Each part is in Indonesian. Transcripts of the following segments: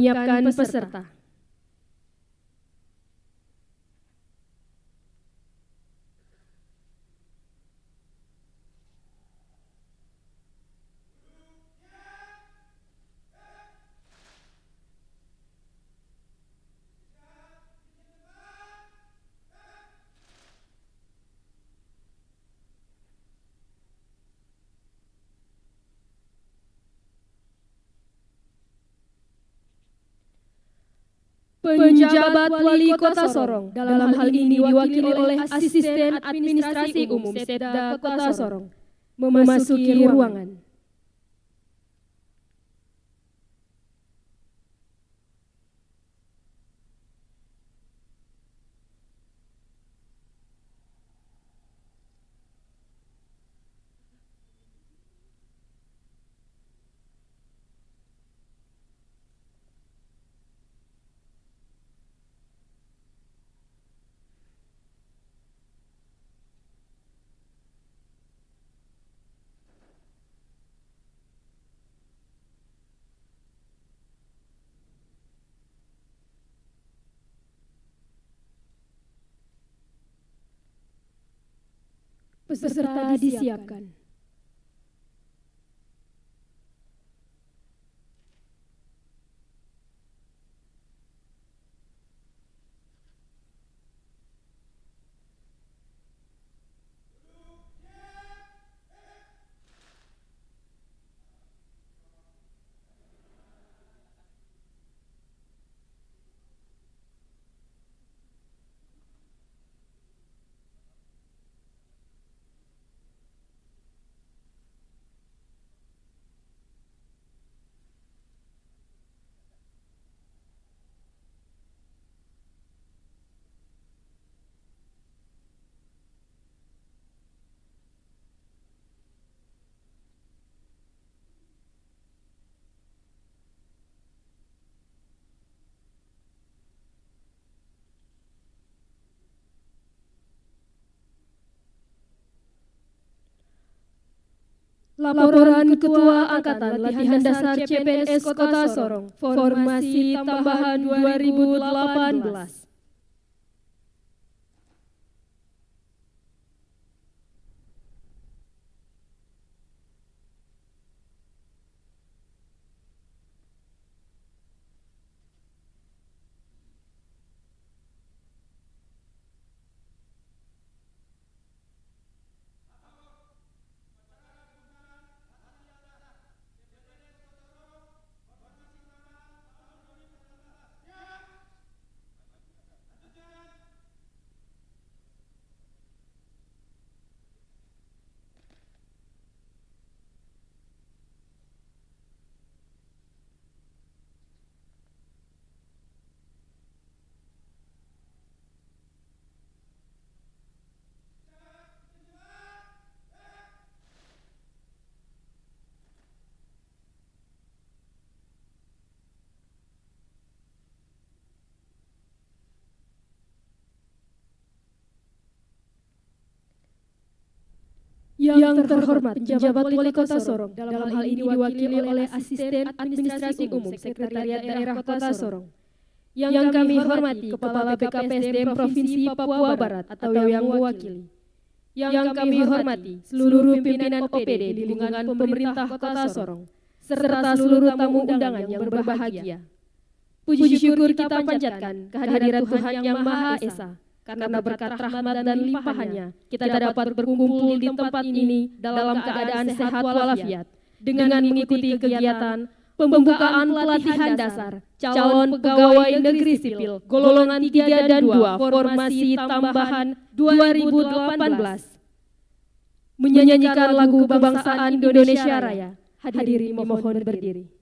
Menyiapkan peserta. Penjabat Wali Kota Sorong dalam hal ini diwakili oleh Asisten Administrasi Umum Setda Kota Sorong memasuki ruangan. Peserta disiapkan. Laporan Ketua Angkatan Latihan Dasar CPNS Kota Sorong, Formasi Tambahan 2018. Yang terhormat penjabat Wali Kota Sorong, dalam hal ini diwakili oleh Asisten Administrasi Umum Sekretariat Daerah Kota Sorong. Yang kami hormati Kepala BKPSDM Provinsi Papua Barat atau yang mewakili. Yang kami hormati seluruh pimpinan OPD di lingkungan pemerintah Kota Sorong, serta seluruh tamu undangan yang berbahagia. Puji syukur kita panjatkan kehadirat Tuhan Yang Maha Esa, karena berkat rahmat dan limpahannya kita dapat berkumpul di tempat ini dalam keadaan sehat walafiat dengan mengikuti kegiatan pembukaan pelatihan dasar calon pegawai negeri sipil golongan 3 dan 2 formasi tambahan 2018. Menyanyikan lagu kebangsaan Indonesia Raya. Hadirin mohon berdiri.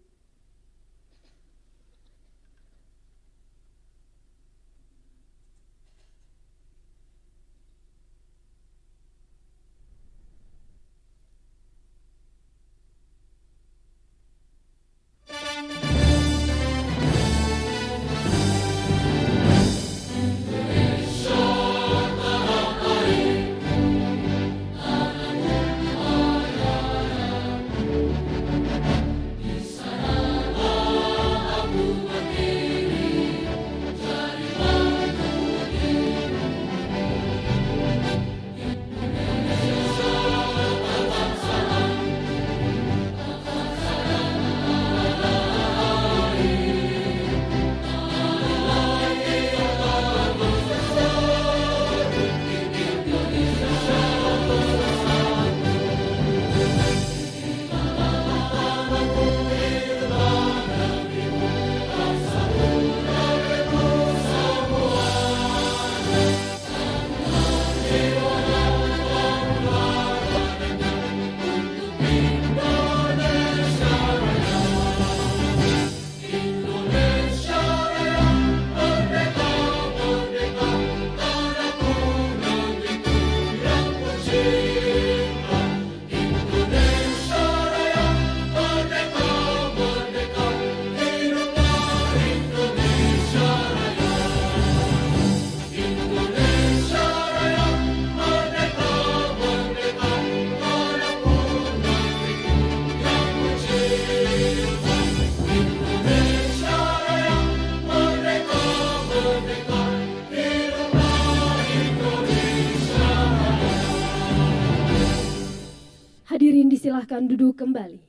Silahkan duduk kembali.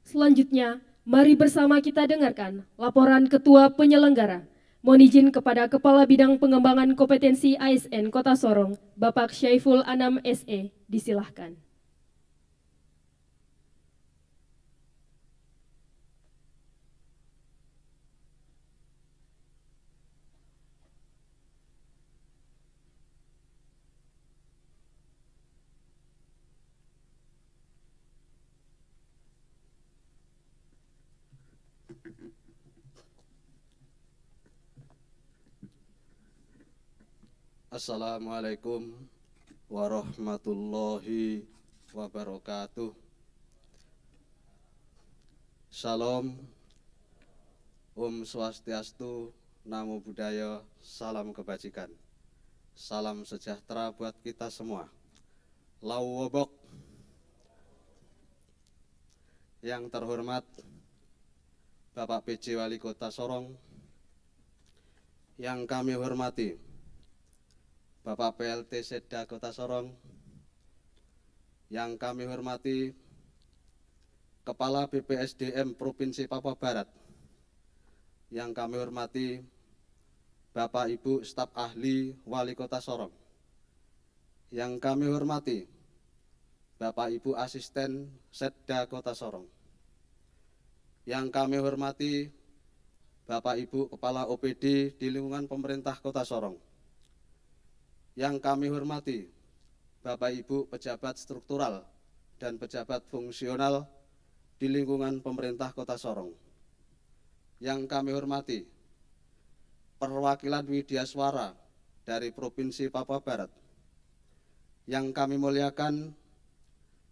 Selanjutnya, mari bersama kita dengarkan laporan Ketua Penyelenggara. Mohon izin kepada Kepala Bidang Pengembangan Kompetensi ASN Kota Sorong, Bapak Syaiful Anam SE, disilahkan. Assalamualaikum warahmatullahi wabarakatuh. Shalom, Om Swastiastu, Namo Buddhaya, salam kebajikan. Salam sejahtera buat kita semua. Lawobok. Yang terhormat Bapak PJ Wali Kota Sorong, yang kami hormati Bapak PLT Setda Kota Sorong, yang kami hormati Kepala BPSDM Provinsi Papua Barat, yang kami hormati Bapak Ibu staf ahli Wali Kota Sorong, yang kami hormati Bapak Ibu asisten Setda Kota Sorong, yang kami hormati Bapak Ibu Kepala OPD di lingkungan pemerintah Kota Sorong, yang kami hormati Bapak Ibu pejabat struktural dan pejabat fungsional di lingkungan pemerintah Kota Sorong, yang kami hormati perwakilan Widya Suara dari Provinsi Papua Barat, yang kami muliakan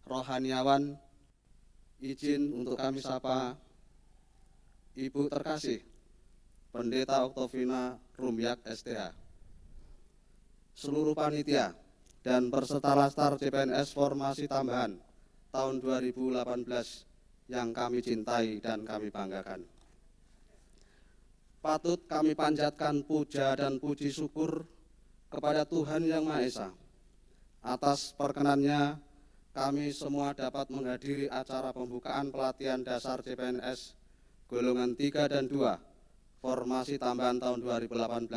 rohaniawan, izin untuk kami sapa Ibu terkasih Pendeta Oktovina Rumyak STH, seluruh panitia dan peserta Laskar CPNS Formasi Tambahan tahun 2018 yang kami cintai dan kami banggakan. Patut kami panjatkan puja dan puji syukur kepada Tuhan Yang Maha Esa atas perkenannya kami semua dapat menghadiri acara pembukaan pelatihan dasar CPNS golongan 3 dan 2 Formasi Tambahan tahun 2018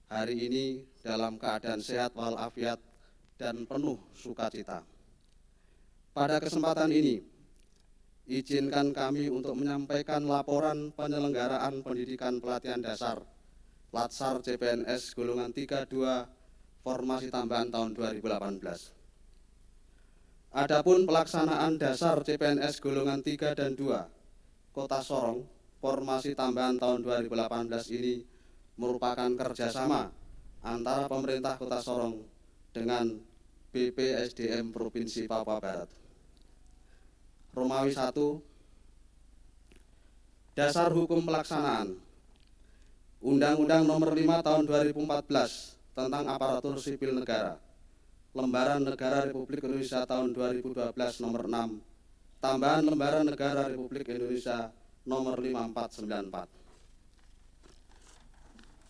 hari ini dalam keadaan sehat walafiat dan penuh sukacita. Pada kesempatan ini, izinkan kami untuk menyampaikan laporan penyelenggaraan pendidikan pelatihan dasar Latsar CPNS golongan 3-2 Formasi Tambahan tahun 2018. Adapun pelaksanaan dasar CPNS golongan 3 dan 2 Kota Sorong Formasi Tambahan tahun 2018 ini merupakan kerjasama antara pemerintah Kota Sorong dengan BPSDM Provinsi Papua Barat. Romawi 1, Dasar Hukum Pelaksanaan Undang-Undang Nomor 5 Tahun 2014 tentang Aparatur Sipil Negara, Lembaran Negara Republik Indonesia tahun 2012 Nomor 6, Tambahan Lembaran Negara Republik Indonesia Nomor 5494.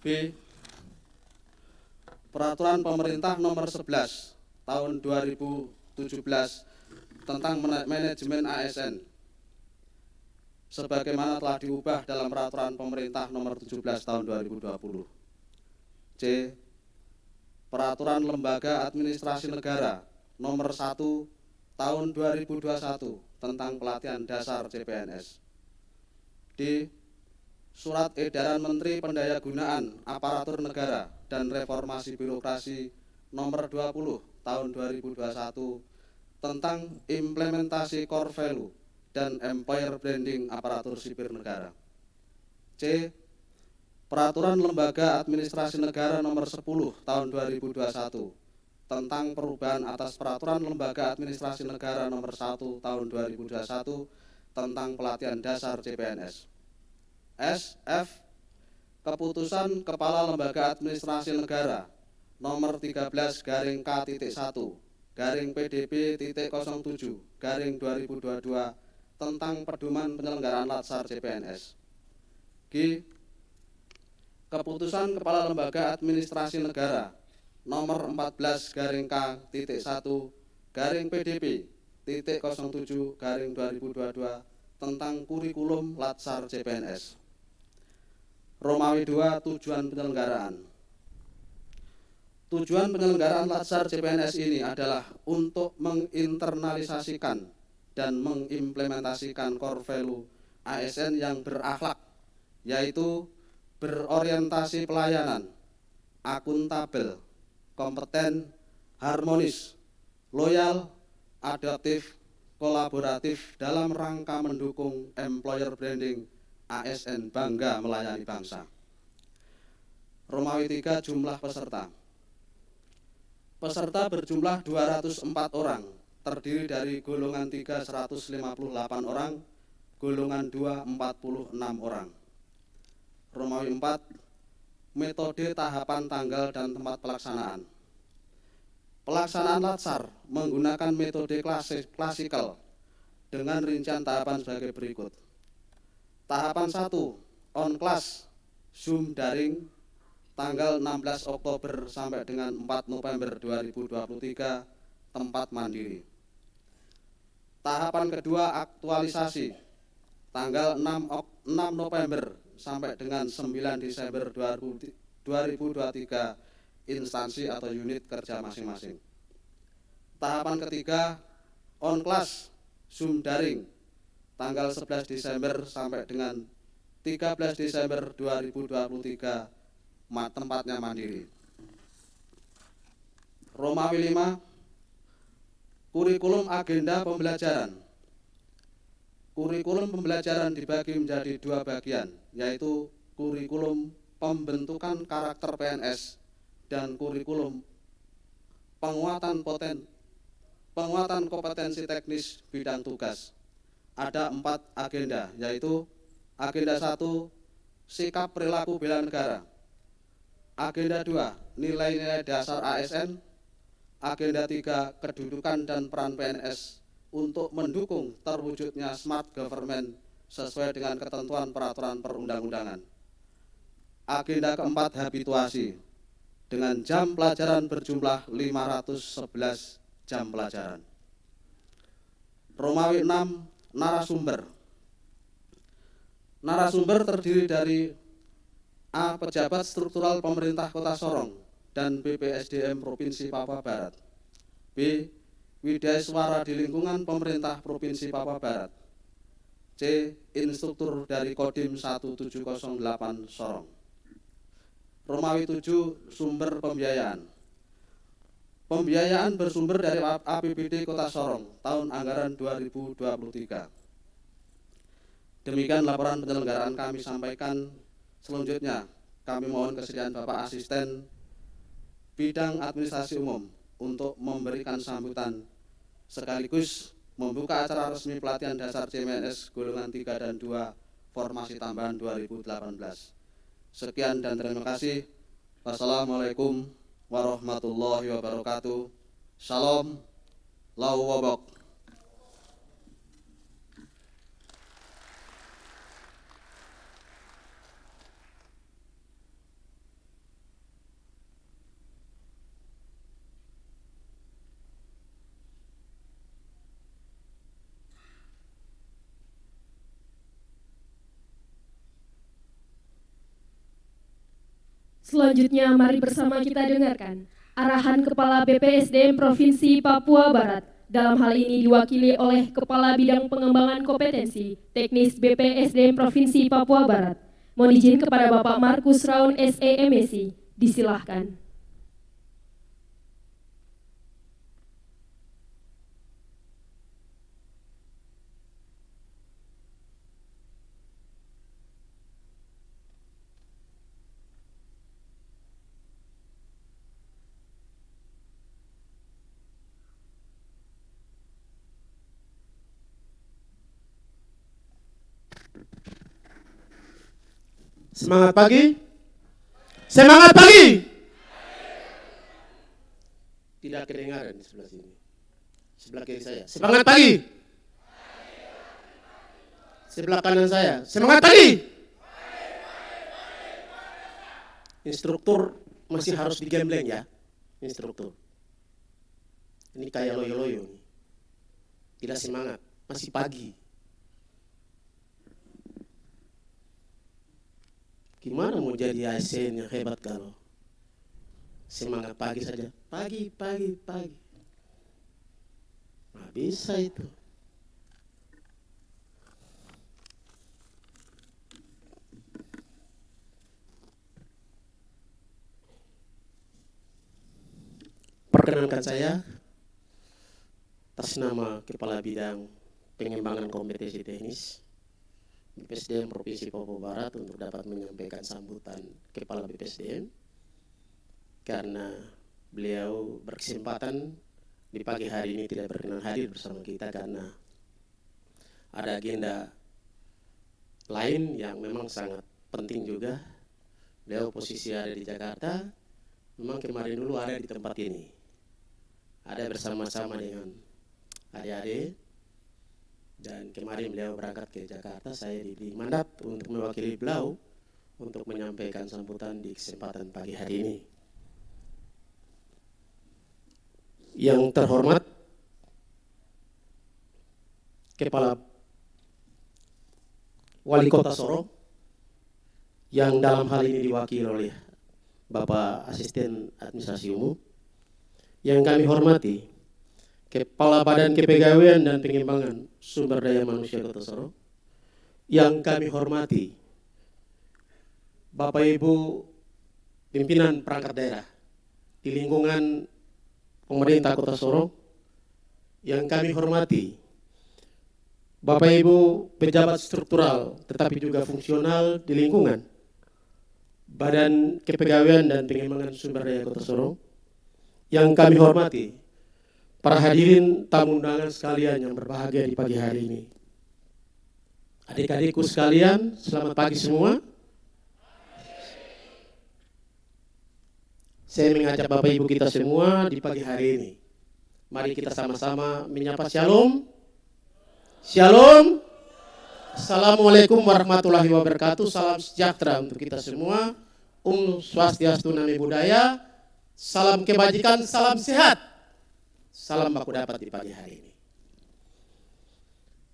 B. Peraturan Pemerintah Nomor 11 Tahun 2017 tentang manajemen ASN sebagaimana telah diubah dalam Peraturan Pemerintah Nomor 17 Tahun 2020. C. Peraturan Lembaga Administrasi Negara Nomor 1 Tahun 2021 tentang pelatihan dasar CPNS. D. Surat Edaran Menteri Pendayagunaan Aparatur Negara dan Reformasi Birokrasi Nomor 20 Tahun 2021 tentang implementasi core value dan employer branding aparatur sipil negara. C. Peraturan Lembaga Administrasi Negara Nomor 10 Tahun 2021 tentang perubahan atas Peraturan Lembaga Administrasi Negara Nomor 1 Tahun 2021 tentang pelatihan dasar CPNS. S. F. Keputusan Kepala Lembaga Administrasi Negara Nomor 13-KT1-PDB.07-2022 tentang pedoman penyelenggaraan Latsar CPNS. G. Keputusan Kepala Lembaga Administrasi Negara nomor 14-1/PDP-07/2022 tentang kurikulum Latsar CPNS. Romawi 2 tujuan penyelenggaraan. Tujuan penyelenggaraan Latsar CPNS ini adalah untuk menginternalisasikan dan mengimplementasikan core value ASN yang berakhlak, yaitu berorientasi pelayanan, akuntabel, kompeten, harmonis, loyal, adaptif, kolaboratif dalam rangka mendukung employer branding ASN bangga melayani bangsa. Romawi 3 jumlah peserta. Peserta berjumlah 204 orang, terdiri dari golongan 3 158 orang, golongan 2 46 orang. Romawi 4 metode, tahapan, tanggal, dan tempat pelaksanaan. Pelaksanaan Latsar menggunakan metode klasikal dengan rincian tahapan sebagai berikut. Tahapan 1, on class, Zoom daring, tanggal 16 Oktober sampai dengan 4 November 2023, tempat mandiri. Tahapan kedua, aktualisasi, tanggal 6 November sampai dengan 9 Desember 2023, instansi atau unit kerja masing-masing. Tahapan ketiga, on class, Zoom daring, tanggal 11 Desember sampai dengan 13 Desember 2023, tempatnya mandiri. Romawi 5, kurikulum agenda pembelajaran. Kurikulum pembelajaran dibagi menjadi 2 bagian, yaitu kurikulum pembentukan karakter PNS dan kurikulum penguatan kompetensi teknis bidang tugas. Ada 4 agenda, yaitu agenda 1, sikap perilaku bela negara. Agenda 2, nilai-nilai dasar ASN. Agenda 3, kedudukan dan peran PNS untuk mendukung terwujudnya smart government sesuai dengan ketentuan peraturan perundang-undangan. Agenda keempat, habituasi, dengan jam pelajaran berjumlah 511 jam pelajaran. Romawi 6, narasumber. Narasumber terdiri dari A. Pejabat struktural pemerintah Kota Sorong dan BPSDM Provinsi Papua Barat. B. Widaiswara di lingkungan pemerintah Provinsi Papua Barat. C. Instruktur dari Kodim 1708 Sorong. Romawi 7, sumber pembiayaan. Pembiayaan bersumber dari APBD Kota Sorong tahun anggaran 2023. Demikian laporan penyelenggaraan kami sampaikan. Selanjutnya kami mohon kesediaan Bapak Asisten Bidang Administrasi Umum untuk memberikan sambutan sekaligus membuka acara resmi pelatihan dasar CPNS golongan 3 dan 2 formasi tambahan 2018. Sekian dan terima kasih. Wassalamualaikum warahmatullahi wabarakatuh. Shalom, lau wabok. Selanjutnya mari bersama kita dengarkan arahan Kepala BPSDM Provinsi Papua Barat. Dalam hal ini diwakili oleh Kepala Bidang Pengembangan Kompetensi Teknis BPSDM Provinsi Papua Barat. Mohon izin kepada Bapak Markus Raun SE.MSc. Disilahkan. Semangat pagi. Semangat pagi. Tidak kedengaran di sebelah sini. Sebelah kiri saya. Semangat pagi. Sebelah kanan saya. Semangat pagi. Instruktur masih harus digembleng ya. instruktur. Ini kayak loyo-loyo nih. Tidak semangat, masih pagi. Gimana mau jadi ASN yang hebat kalau semangat pagi saja? Pagi. Nggak bisa itu. Perkenankan saya atas nama Kepala Bidang Pengembangan Kompetensi Teknis BPSDM Provinsi Papua Barat untuk dapat menyampaikan sambutan Kepala BPSDM karena beliau berkesempatan di pagi hari ini tidak berkenan hadir bersama kita karena ada agenda lain yang memang sangat penting juga. Beliau posisi ada di Jakarta, memang kemarin dulu ada di tempat ini. Ada bersama-sama dengan adik-adik, dan kemarin beliau berangkat ke Jakarta. Saya diberi mandat untuk mewakili beliau untuk menyampaikan sambutan di kesempatan pagi hari ini. Yang terhormat Kepala Wali Kota Sorong, yang dalam hal ini diwakili oleh Bapak Asisten Administrasi Umum. Yang kami hormati Kepala Badan Kepegawaian dan Pengembangan Sumber Daya Manusia Kota Sorong. Yang kami hormati Bapak Ibu pimpinan perangkat daerah di lingkungan pemerintah Kota Sorong. Yang kami hormati Bapak Ibu pejabat struktural tetapi juga fungsional di lingkungan Badan Kepegawaian dan Pengembangan Sumber Daya Kota Sorong. Yang kami hormati para hadirin tamu undangan sekalian yang berbahagia di pagi hari ini. Adik-adikku sekalian, selamat pagi semua. Saya mengajak Bapak Ibu kita semua di pagi hari ini. Mari kita sama-sama menyapa shalom. Shalom. Assalamualaikum warahmatullahi wabarakatuh. Salam sejahtera untuk kita semua. Swastiastu, Namo Buddhaya. Salam kebajikan, salam sehat. Salam baku dapat di pagi hari ini.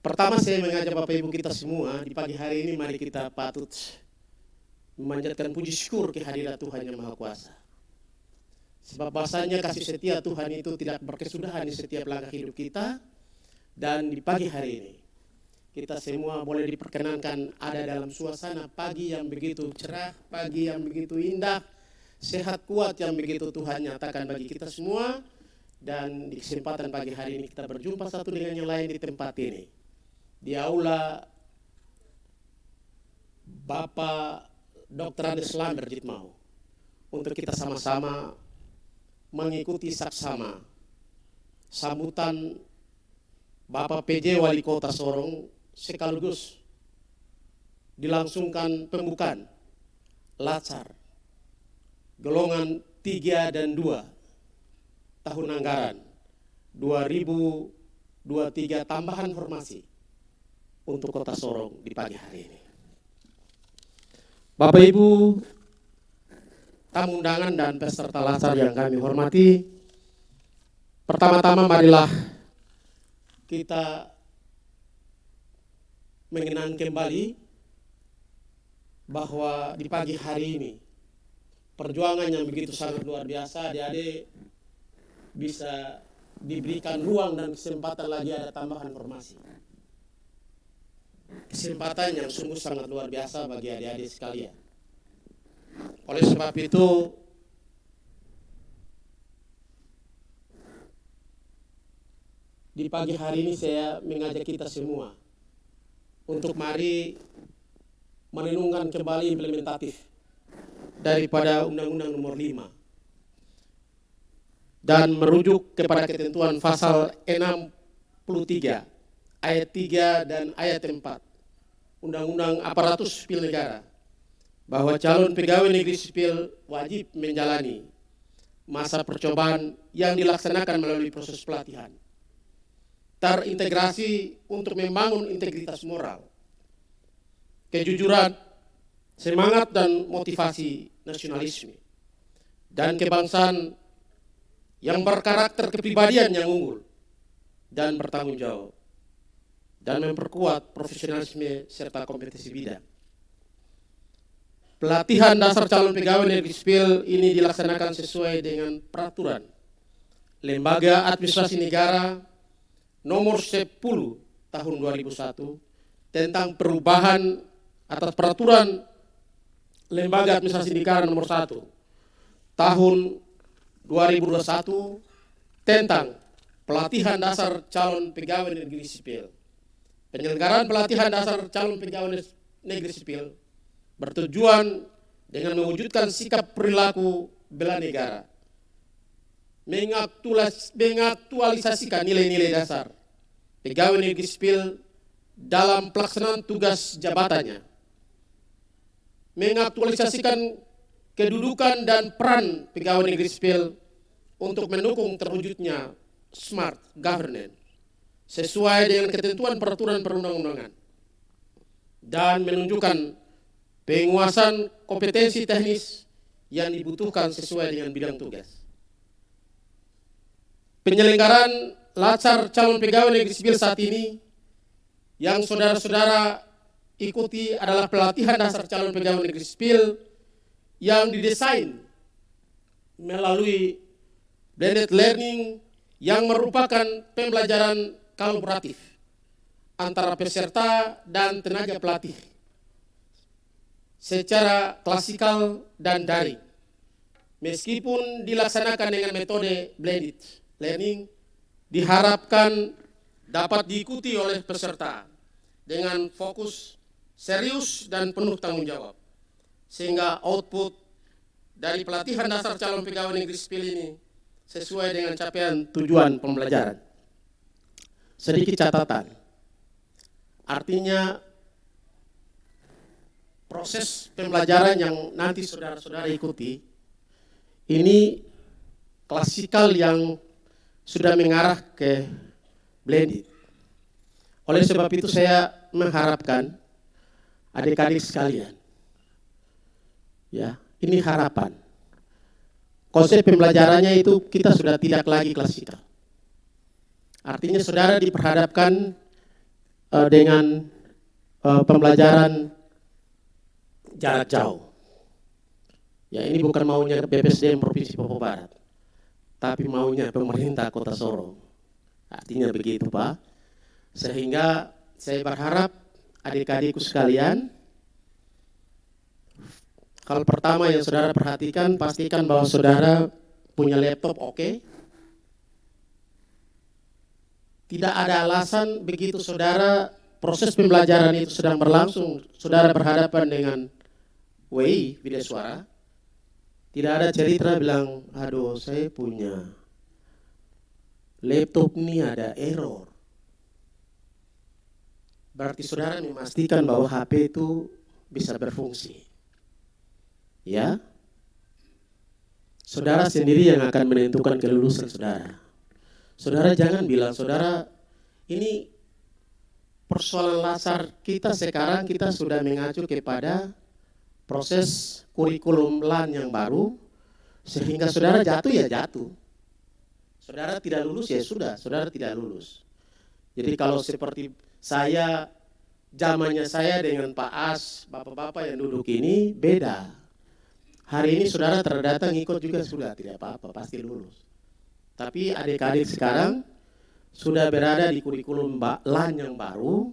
Pertama saya mengajak Bapak Ibu kita semua di pagi hari ini, mari kita patut memanjatkan puji syukur kehadirat Tuhan Yang Maha Kuasa. Sebab bahasanya kasih setia Tuhan itu tidak berkesudahan di setiap langkah hidup kita. Dan di pagi hari ini kita semua boleh diperkenankan ada dalam suasana pagi yang begitu cerah, pagi yang begitu indah, sehat kuat yang begitu Tuhan nyatakan bagi kita semua. Dan di kesempatan pagi hari ini kita berjumpa satu dengan yang lain di tempat ini, di aula Bapak Dr. Andes Lambert Jitmau, untuk kita sama-sama mengikuti saksama sambutan Bapak PJ Wali Kota Sorong, sekaligus dilangsungkan pembukaan Latsar golongan 3 dan 2 tahun anggaran 2023 tambahan formasi untuk Kota Sorong di pagi hari ini. Bapak Ibu tamu undangan dan peserta Latsar yang kami hormati, pertama-tama marilah kita mengenang kembali bahwa di pagi hari ini perjuangan yang begitu sangat luar biasa, adik-adik bisa diberikan ruang dan kesempatan lagi ada tambahan formasi. Kesempatan yang sungguh sangat luar biasa bagi adik-adik sekalian. Oleh sebab itu, di pagi hari ini saya mengajak kita semua untuk mari merenungkan kembali implementatif daripada Undang-Undang Nomor 5 dan merujuk kepada ketentuan pasal 63 ayat 3 dan ayat 4 Undang-Undang Aparatus Sipil Negara, bahwa calon pegawai negeri sipil wajib menjalani masa percobaan yang dilaksanakan melalui proses pelatihan terintegrasi untuk membangun integritas moral, kejujuran, semangat dan motivasi nasionalisme dan kebangsaan yang berkarakter kepribadian yang unggul dan bertanggung jawab, dan memperkuat profesionalisme serta kompetensi bidang. Pelatihan dasar calon pegawai negeri sipil ini dilaksanakan sesuai dengan peraturan Lembaga Administrasi Negara nomor 10 tahun 2001 tentang perubahan atas peraturan Lembaga Administrasi Negara nomor 1 tahun 2021 tentang pelatihan dasar calon pegawai negeri sipil. Penyelenggaraan pelatihan dasar calon pegawai negeri sipil bertujuan dengan mewujudkan sikap perilaku bela negara, mengaktualisasikan nilai-nilai dasar pegawai negeri sipil dalam pelaksanaan tugas jabatannya, mengaktualisasikan kedudukan dan peran pegawai negeri sipil untuk mendukung terwujudnya smart governance sesuai dengan ketentuan peraturan perundang-undangan, dan menunjukkan penguasaan kompetensi teknis yang dibutuhkan sesuai dengan bidang tugas. Penyelenggaraan latsar calon pegawai negeri sipil saat ini yang saudara-saudara ikuti adalah pelatihan dasar calon pegawai negeri sipil yang didesain melalui blended learning yang merupakan pembelajaran kolaboratif antara peserta dan tenaga pelatih secara klasikal dan daring. Meskipun dilaksanakan dengan metode blended learning, diharapkan dapat diikuti oleh peserta dengan fokus serius dan penuh tanggung jawab, sehingga output dari pelatihan dasar calon pegawai negeri sipil ini sesuai dengan capaian tujuan pembelajaran. Sedikit catatan, artinya proses pembelajaran yang nanti saudara-saudara ikuti ini klasikal yang sudah mengarah ke blended. Oleh sebab itu saya mengharapkan adik-adik sekalian, ya, ini harapan. Konsep pembelajarannya itu kita sudah tidak lagi klasikal. Artinya saudara diperhadapkan dengan pembelajaran jarak jauh. Ya, ini bukan maunya BPSDM Provinsi Papua Barat, tapi maunya pemerintah Kota Sorong. Artinya begitu, Pak. Sehingga saya berharap adik-adikku sekalian, hal pertama yang saudara perhatikan, pastikan bahwa saudara punya laptop, oke. Tidak ada alasan begitu saudara proses pembelajaran itu sedang berlangsung, saudara berhadapan dengan WI, video suara, tidak ada cerita bilang, aduh saya punya laptop ini ada error. Berarti saudara memastikan bahwa HP itu bisa berfungsi. Ya, saudara sendiri yang akan menentukan kelulusan saudara. Saudara jangan bilang, saudara ini persoalan dasar kita sekarang, kita sudah mengacu kepada proses kurikulum LAN yang baru, sehingga saudara jatuh ya jatuh. Saudara tidak lulus ya sudah, saudara tidak lulus. Jadi kalau seperti saya, zamannya saya dengan Pak As, bapak-bapak yang duduk ini beda. Hari ini saudara terdatang ikut juga sudah, tidak apa-apa, pasti lulus. Tapi adik-adik sekarang sudah berada di kurikulum LAN yang baru.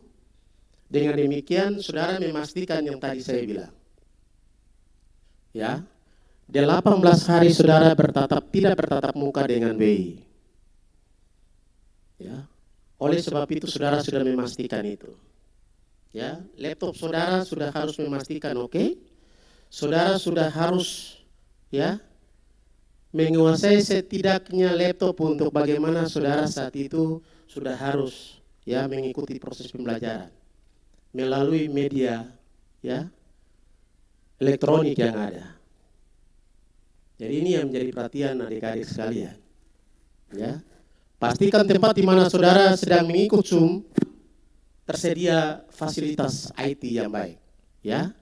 Dengan demikian saudara memastikan yang tadi saya bilang. Ya, 18 hari saudara tidak bertatap muka dengan BI. Ya, oleh sebab itu saudara sudah memastikan itu. Ya, laptop saudara sudah harus memastikan oke. Saudara sudah harus ya menguasai setidaknya laptop untuk bagaimana saudara saat itu sudah harus ya mengikuti proses pembelajaran melalui media ya elektronik yang ada. Jadi ini yang menjadi perhatian adik-adik sekalian. Ya, pastikan tempat di mana saudara sedang mengikut Zoom tersedia fasilitas IT yang baik, ya,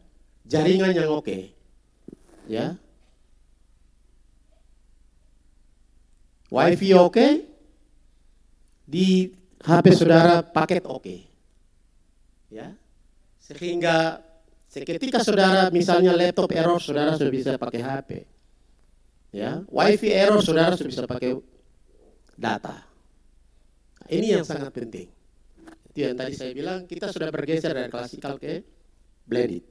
jaringan yang oke, ya. WiFi oke, di HP saudara paket oke. Ya. Sehingga seketika saudara misalnya laptop error, saudara sudah bisa pakai HP. Ya, WiFi error, saudara sudah bisa pakai data. Ini yang sangat penting. Itu yang tadi saya bilang, kita sudah bergeser dari klasikal ke blended.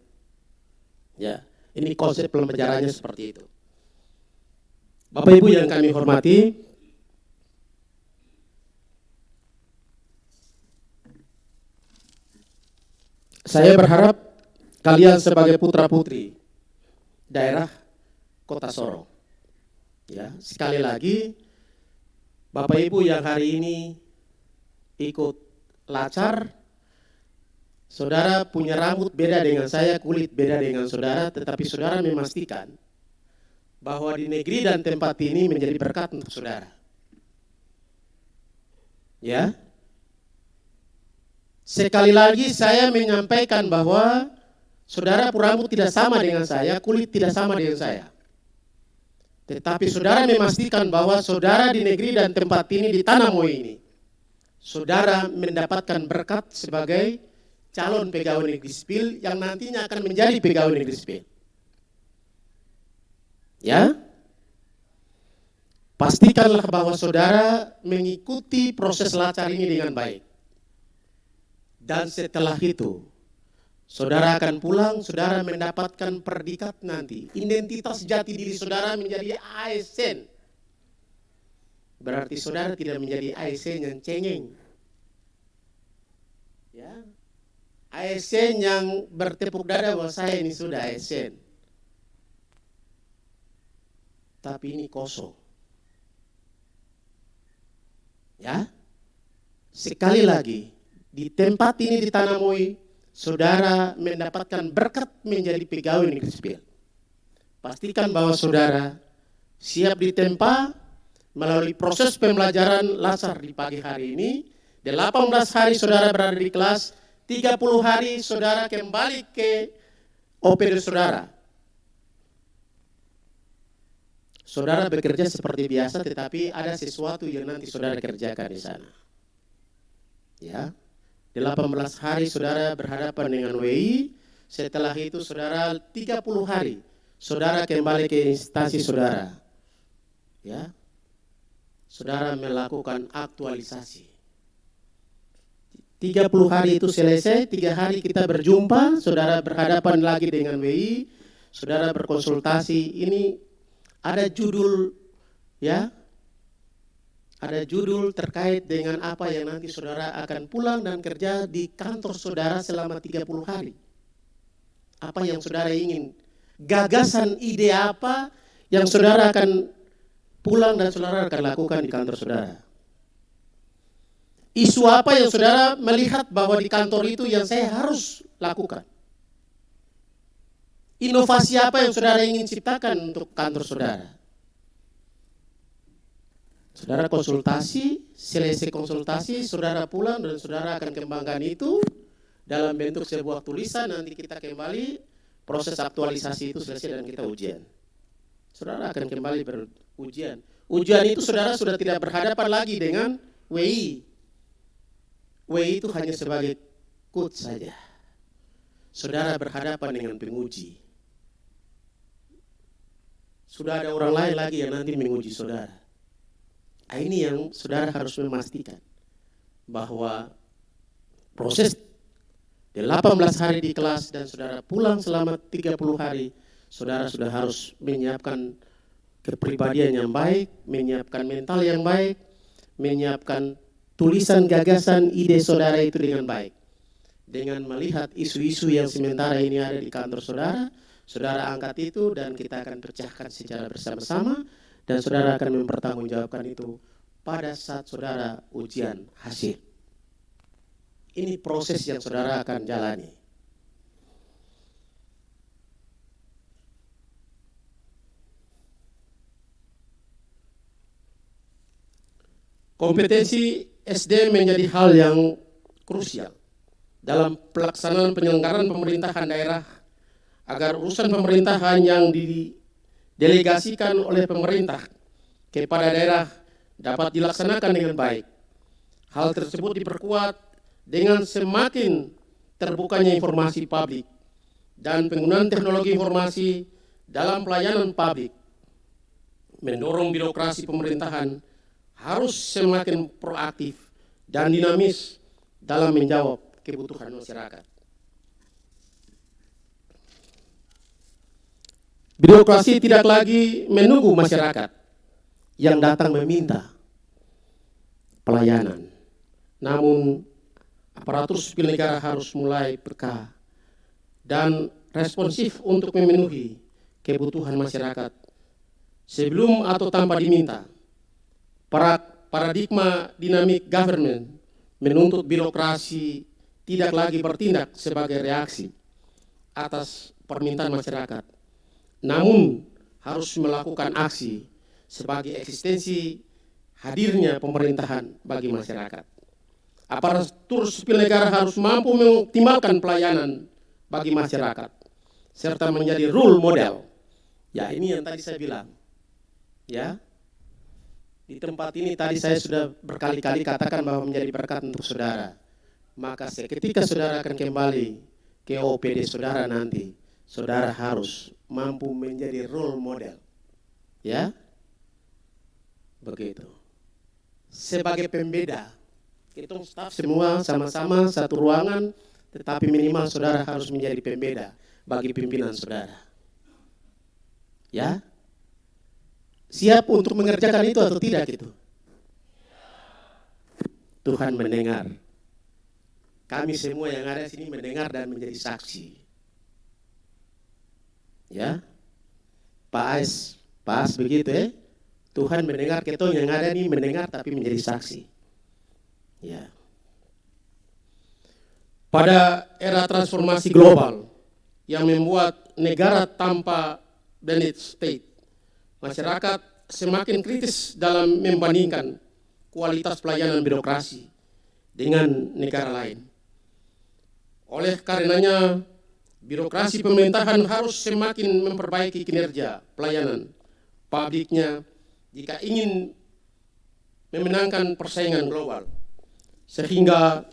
Ya, ini konsep pembelajarannya seperti itu. Bapak Ibu yang kami hormati, saya berharap kalian sebagai putra-putri daerah Kota Sorong, ya, sekali lagi Bapak Ibu yang hari ini ikut lacar, saudara punya rambut beda dengan saya, kulit beda dengan saudara, tetapi saudara memastikan bahwa di negeri dan tempat ini menjadi berkat untuk saudara. Ya. Sekali lagi saya menyampaikan bahwa saudara rambut tidak sama dengan saya, kulit tidak sama dengan saya. Tetapi saudara memastikan bahwa saudara di negeri dan tempat ini, di tanah Moi ini, saudara mendapatkan berkat sebagai calon pegawai negeri sipil yang nantinya akan menjadi pegawai negeri sipil. Ya, pastikanlah bahwa saudara mengikuti proses lacar ini dengan baik. Dan setelah itu, saudara akan pulang, saudara mendapatkan predikat nanti. Identitas jati diri saudara menjadi ASN. Berarti saudara tidak menjadi ASN yang cengeng. Ya, ASN yang bertepuk dada bahwa saya ini sudah ASN. Tapi ini kosong. Ya, sekali lagi, di tempat ini di Tanah Moi, saudara mendapatkan berkat menjadi pegawai negeri sipil. Pastikan bahwa saudara siap ditempa melalui proses pembelajaran lacar di pagi hari ini. 18 hari saudara berada di kelas, 30 hari saudara kembali ke OPD saudara. Saudara bekerja seperti biasa, tetapi ada sesuatu yang nanti saudara kerjakan di sana. Ya, 18 hari saudara berhadapan dengan WI, setelah itu saudara 30 hari saudara kembali ke instansi saudara. Ya, saudara melakukan aktualisasi. 30 hari itu selesai, 3 hari kita berjumpa, saudara berhadapan lagi dengan WI, saudara berkonsultasi. Ini ada judul, ya, ada judul terkait dengan apa yang nanti saudara akan pulang dan kerja di kantor saudara selama 30 hari. Apa yang saudara ingin, gagasan ide apa yang saudara akan pulang dan saudara akan lakukan di kantor saudara. Isu apa yang saudara melihat bahwa di kantor itu yang saya harus lakukan. Inovasi apa yang saudara ingin ciptakan untuk kantor saudara. Saudara konsultasi, selesai konsultasi, saudara pulang dan saudara akan kembangkan itu dalam bentuk sebuah tulisan. Nanti kita kembali, proses aktualisasi itu selesai dan kita ujian. Saudara akan kembali berujian. Ujian itu saudara sudah tidak berhadapan lagi dengan WI. WI itu hanya sebagai coach saja. Saudara berhadapan dengan penguji. Sudah ada orang lain lagi yang nanti menguji saudara. Ini yang saudara harus memastikan bahwa proses 18 hari di kelas dan saudara pulang selama 30 hari, saudara sudah harus menyiapkan kepribadian yang baik, menyiapkan mental yang baik, menyiapkan tulisan gagasan ide saudara itu dengan baik. Dengan melihat isu-isu yang sementara ini ada di kantor saudara, saudara angkat itu dan kita akan pecahkan secara bersama-sama dan saudara akan mempertanggungjawabkan itu pada saat saudara ujian hasil. Ini proses yang saudara akan jalani. Kompetensi SD menjadi hal yang krusial dalam pelaksanaan penyelenggaraan pemerintahan daerah agar urusan pemerintahan yang didelegasikan oleh pemerintah kepada daerah dapat dilaksanakan dengan baik. Hal tersebut diperkuat dengan semakin terbukanya informasi publik dan penggunaan teknologi informasi dalam pelayanan publik, mendorong birokrasi pemerintahan harus semakin proaktif dan dinamis dalam menjawab kebutuhan masyarakat. Birokrasi tidak lagi menunggu masyarakat yang datang meminta pelayanan, namun aparatur sipil negara harus mulai peka dan responsif untuk memenuhi kebutuhan masyarakat sebelum atau tanpa diminta. Paradigma dynamic government menuntut birokrasi tidak lagi bertindak sebagai reaksi atas permintaan masyarakat, namun harus melakukan aksi sebagai eksistensi hadirnya pemerintahan bagi masyarakat. Aparatur sipil negara harus mampu mengoptimalkan pelayanan bagi masyarakat serta menjadi role model. Ya, ini yang tadi saya bilang. Ya, di tempat ini tadi saya sudah berkali-kali katakan bahwa menjadi berkat untuk saudara. Maka ketika saudara akan kembali ke OPD saudara nanti, saudara harus mampu menjadi role model. Ya, begitu. Sebagai pembeda, kita staf semua sama-sama satu ruangan, tetapi minimal saudara harus menjadi pembeda bagi pimpinan saudara. Ya, siap untuk mengerjakan itu atau tidak itu? Tuhan mendengar. Kami semua yang ada di sini mendengar dan menjadi saksi. Ya, Pak As begitu ya. Tuhan mendengar, kita yang ada ini mendengar tapi menjadi saksi. Ya. Pada era transformasi global yang membuat negara tanpa blended state, masyarakat semakin kritis dalam membandingkan kualitas pelayanan birokrasi dengan negara lain. Oleh karenanya, birokrasi pemerintahan harus semakin memperbaiki kinerja pelayanan publiknya jika ingin memenangkan persaingan global, sehingga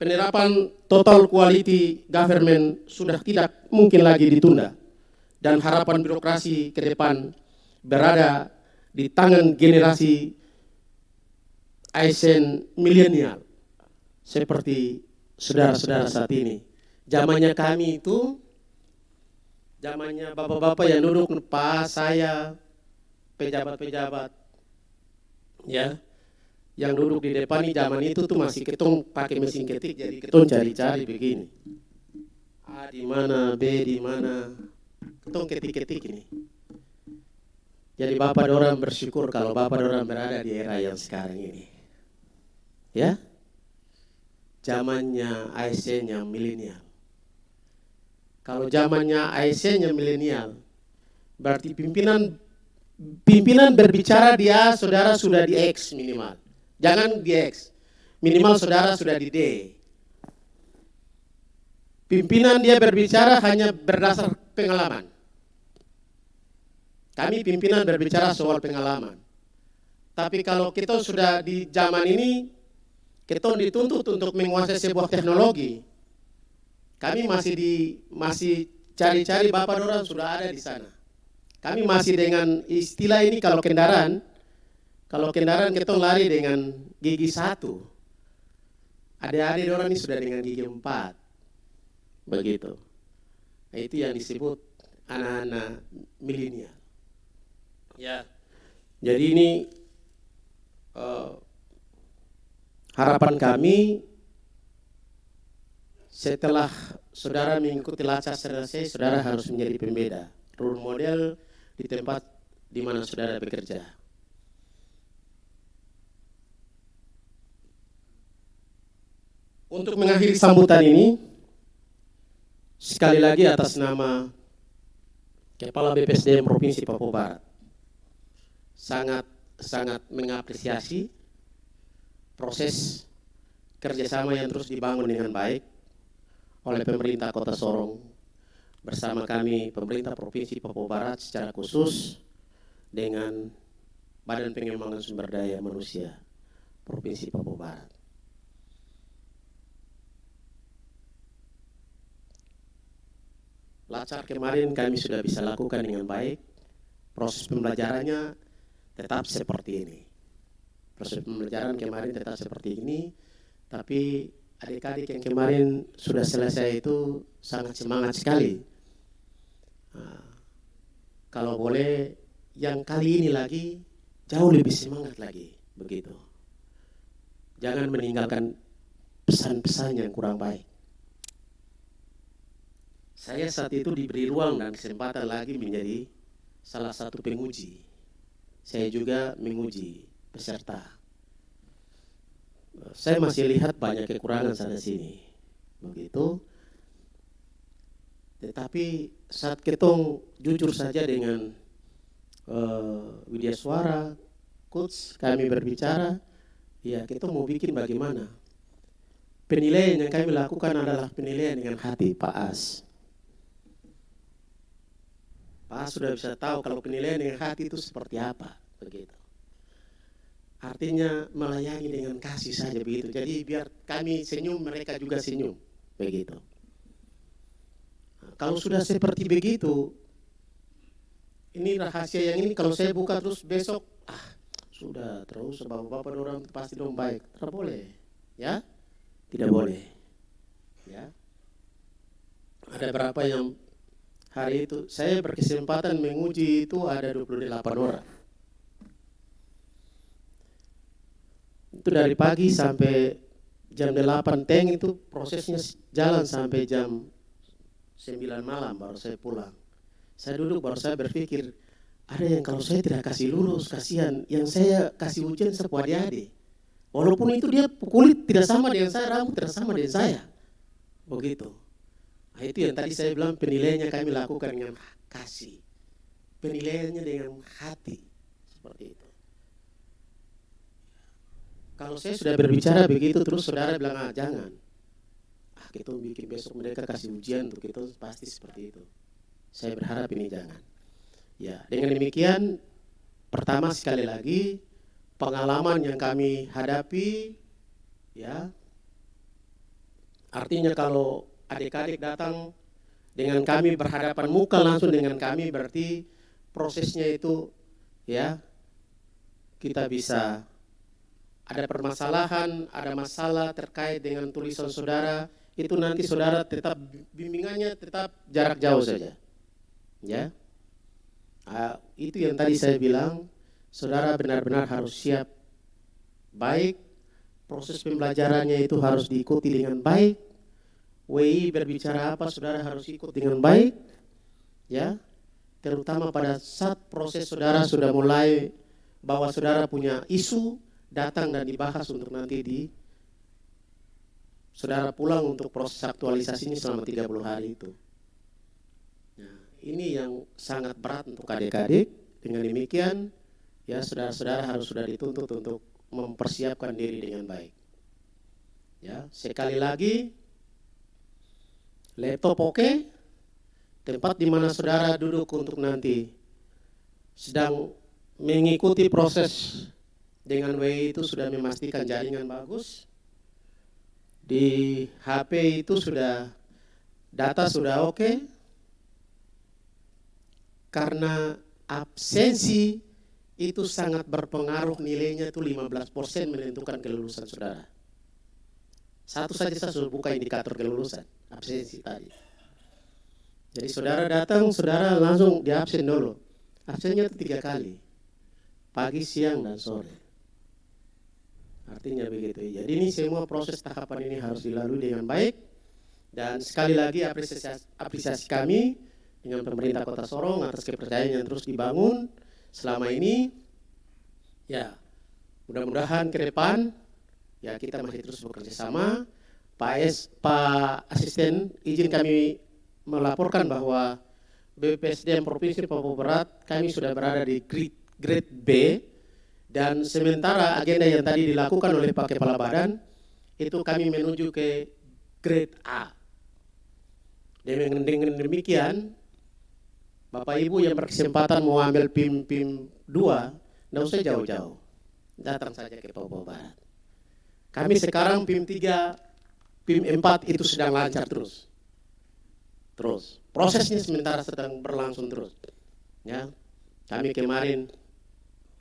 penerapan total quality government sudah tidak mungkin lagi ditunda, dan harapan birokrasi ke depan berada di tangan generasi ASN milenial seperti saudara-saudara saat ini. Zamannya kami itu, zamannya bapak-bapak yang duduk, Pak, saya, pejabat-pejabat, ya, yang duduk di depan ini zaman itu tuh masih ketong pakai mesin ketik, jadi ketong cari-cari begini. A di mana, B di mana, ketong ketik-ketik ini. Jadi bapak dorang bersyukur kalau bapak dorang berada di era yang sekarang ini. Ya, zamannya ASN yang milenial. Kalau zamannya ASN yang milenial, berarti pimpinan berbicara dia, saudara sudah di X minimal. Jangan di X, minimal saudara sudah di D. Pimpinan dia berbicara hanya berdasar pengalaman. Kami pimpinan berbicara soal pengalaman. Tapi kalau kita sudah di zaman ini, kita dituntut untuk menguasai sebuah teknologi. Kami masih cari-cari bapak orang sudah ada di sana. Kami masih dengan istilah ini kalau kendaraan kita lari dengan gigi 1. Adik-adik orang ini sudah dengan gigi 4. Begitu. Nah, itu yang disebut anak-anak milenial. Ya. Jadi ini harapan kami setelah saudara mengikuti Lacas selesai, saudara harus menjadi pembeda, role model di tempat di mana saudara bekerja. Untuk mengakhiri sambutan ini, sekali lagi atas nama Kepala BPSDM Provinsi Papua Barat, sangat mengapresiasi proses kerjasama yang terus dibangun dengan baik oleh pemerintah Kota Sorong bersama kami pemerintah Provinsi Papua Barat secara khusus dengan Badan Pengembangan Sumber Daya Manusia Provinsi Papua Barat. Lacar kemarin kami sudah bisa lakukan dengan baik. Proses pembelajarannya tetap seperti ini. Proses pembelajaran kemarin tetap seperti ini, tapi adik-adik yang kemarin sudah selesai itu sangat semangat sekali. Kalau boleh, yang kali ini lagi jauh lebih semangat lagi, begitu. Jangan meninggalkan pesan-pesan yang kurang baik. Saya saat itu diberi ruang dan kesempatan lagi menjadi salah satu penguji. Saya juga menguji peserta. Saya masih lihat banyak kekurangan sana sini, begitu. Tetapi saat ketong jujur saja dengan Widya Suara, Coach, kami berbicara, ya kita mau bikin bagaimana. Penilaian yang kami lakukan adalah penilaian dengan hati, Pak As. Pak As sudah bisa tahu kalau penilaian dengan hati itu seperti apa, begitu. Artinya melayani dengan kasih saja begitu. Jadi biar kami senyum, mereka juga senyum, begitu. Nah, kalau sudah seperti begitu, ini rahasia yang ini kalau saya buka terus besok, sudah terus bapak-bapak orang pasti dong baik. Tidak boleh, ya? Tidak boleh, ya. Ada berapa yang hari itu saya berkesempatan menguji itu ada 28 orang. Itu dari pagi sampai jam 8 teng itu prosesnya jalan sampai jam 9 malam baru saya pulang. Saya duduk baru saya berpikir, ada yang kalau saya tidak kasih lulus, kasihan. Yang saya kasih ujian sebuah adik-adik. Walaupun itu dia kulit tidak sama dengan saya, rambut tidak sama dengan saya. Begitu. Nah, itu yang tadi saya bilang penilaiannya kami lakukan dengan kasih. Penilaiannya dengan hati. Seperti itu. Kalau saya sudah berbicara begitu terus saudara bilang, jangan. Kita bikin besok mereka kasih ujian untuk kita pasti seperti itu. Saya berharap ini jangan. Ya, dengan demikian pertama sekali lagi pengalaman yang kami hadapi, ya. Artinya kalau adik-adik datang dengan kami berhadapan muka langsung dengan kami, berarti prosesnya itu, ya, kita bisa ada permasalahan, ada masalah terkait dengan tulisan saudara, itu nanti saudara tetap bimbingannya tetap jarak jauh saja, ya. Itu yang tadi saya bilang, saudara benar-benar harus siap baik, proses pembelajarannya itu harus diikuti dengan baik. WI berbicara apa, saudara harus ikut dengan baik, ya. Terutama pada saat proses saudara sudah mulai bahwa saudara punya isu, datang dan dibahas untuk nanti saudara pulang untuk proses aktualisasinya selama 30 hari itu. Nah, ini yang sangat berat untuk adik-adik. Dengan demikian, ya saudara-saudara harus sudah dituntut untuk mempersiapkan diri dengan baik. Ya, sekali lagi, laptop oke, tempat di mana saudara duduk untuk nanti sedang mengikuti proses dengan WI itu sudah memastikan jaringan bagus. Di HP itu sudah data sudah oke. Karena absensi itu sangat berpengaruh, nilainya itu 15% menentukan kelulusan saudara. Satu saja saya sudah buka indikator kelulusan, absensi tadi. Jadi saudara datang, saudara langsung di absen dulu. Absennya itu 3 kali, pagi, siang, dan sore. Artinya begitu. Jadi ini semua proses tahapan ini harus dilalui dengan baik. Dan sekali lagi apresiasi kami dengan pemerintah Kota Sorong atas kepercayaan yang terus dibangun selama ini. Ya, mudah-mudahan ke depan ya kita masih terus bekerja sama. Pak Asisten, izin kami melaporkan bahwa BPSDM Provinsi Papua Barat kami sudah berada di grade B, dan sementara agenda yang tadi dilakukan oleh Pak Kepala Badan itu kami menuju ke grade A. Dengan demikian, Bapak Ibu yang berkesempatan mau ambil PIM 2, tidak usah jauh-jauh, datang saja ke Papua Barat. Kami sekarang PIM 3, PIM 4 itu sedang lancar terus. Prosesnya sementara sedang berlangsung terus. Ya, kami kemarin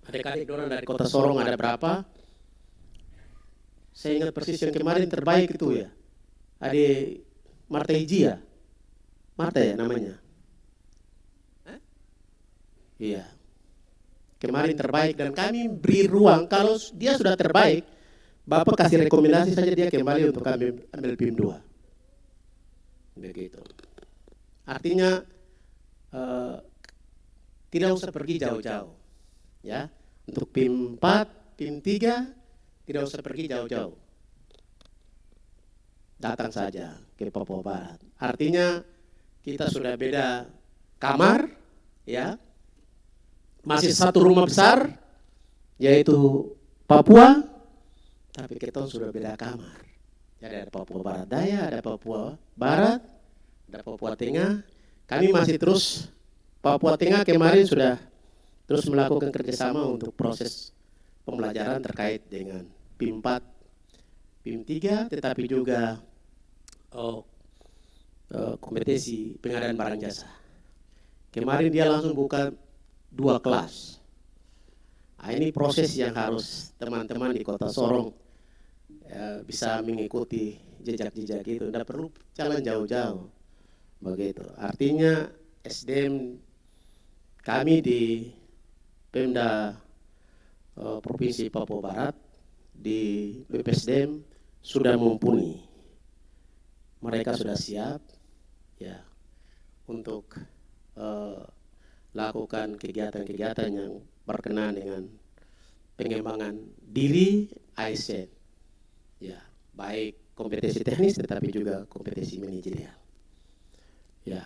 adik-adik orang dari Kota Sorong ada berapa? Saya ingat persis yang kemarin terbaik itu ya, adik Marta Hiji ya, Marta ya namanya. Iya, kemarin terbaik dan kami beri ruang kalau dia sudah terbaik, Bapak kasih rekomendasi saja dia kembali untuk ambil PIM 2. Begitu. Artinya tidak usah pergi jauh-jauh. Ya, untuk PIM 4, PIM 3 tidak usah pergi jauh-jauh. Datang saja ke Papua Barat. Artinya kita sudah beda kamar, ya. Masih satu rumah besar, yaitu Papua, tapi kita sudah beda kamar. Jadi ada Papua Barat Daya, ada Papua Barat, ada Papua Tengah. Kami masih terus, Papua Tengah kemarin sudah terus melakukan kerjasama untuk proses pembelajaran terkait dengan PIM 4, PIM 3, tetapi juga kompetensi pengadaan barang jasa. Kemarin dia langsung buka 2 kelas. Nah, ini proses yang harus teman-teman di Kota Sorong bisa mengikuti jejak-jejak itu. Tidak perlu jalan jauh-jauh. Begitu. Artinya SDM kami di Pemda Provinsi Papua Barat di BPSDM sudah mumpuni. Mereka sudah siap ya untuk lakukan kegiatan-kegiatan yang berkenaan dengan pengembangan diri ASN. Ya, baik kompetensi teknis tetapi juga kompetensi manajerial. Ya.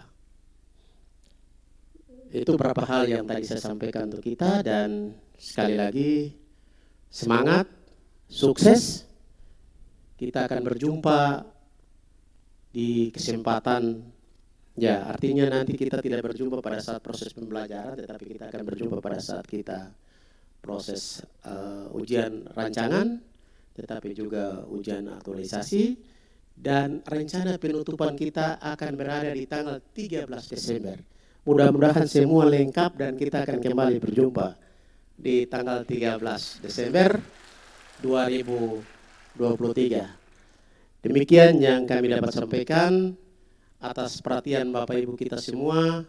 Itu beberapa hal yang tadi saya sampaikan untuk kita dan sekali lagi semangat, sukses. Kita akan berjumpa di kesempatan. Ya, artinya nanti kita tidak berjumpa pada saat proses pembelajaran, tetapi kita akan berjumpa pada saat kita proses ujian rancangan, tetapi juga ujian aktualisasi, dan rencana penutupan kita akan berada di tanggal 13 Desember. Mudah-mudahan semua lengkap dan kita akan kembali berjumpa di tanggal 13 Desember 2023. Demikian yang kami dapat sampaikan. Atas perhatian Bapak Ibu kita semua,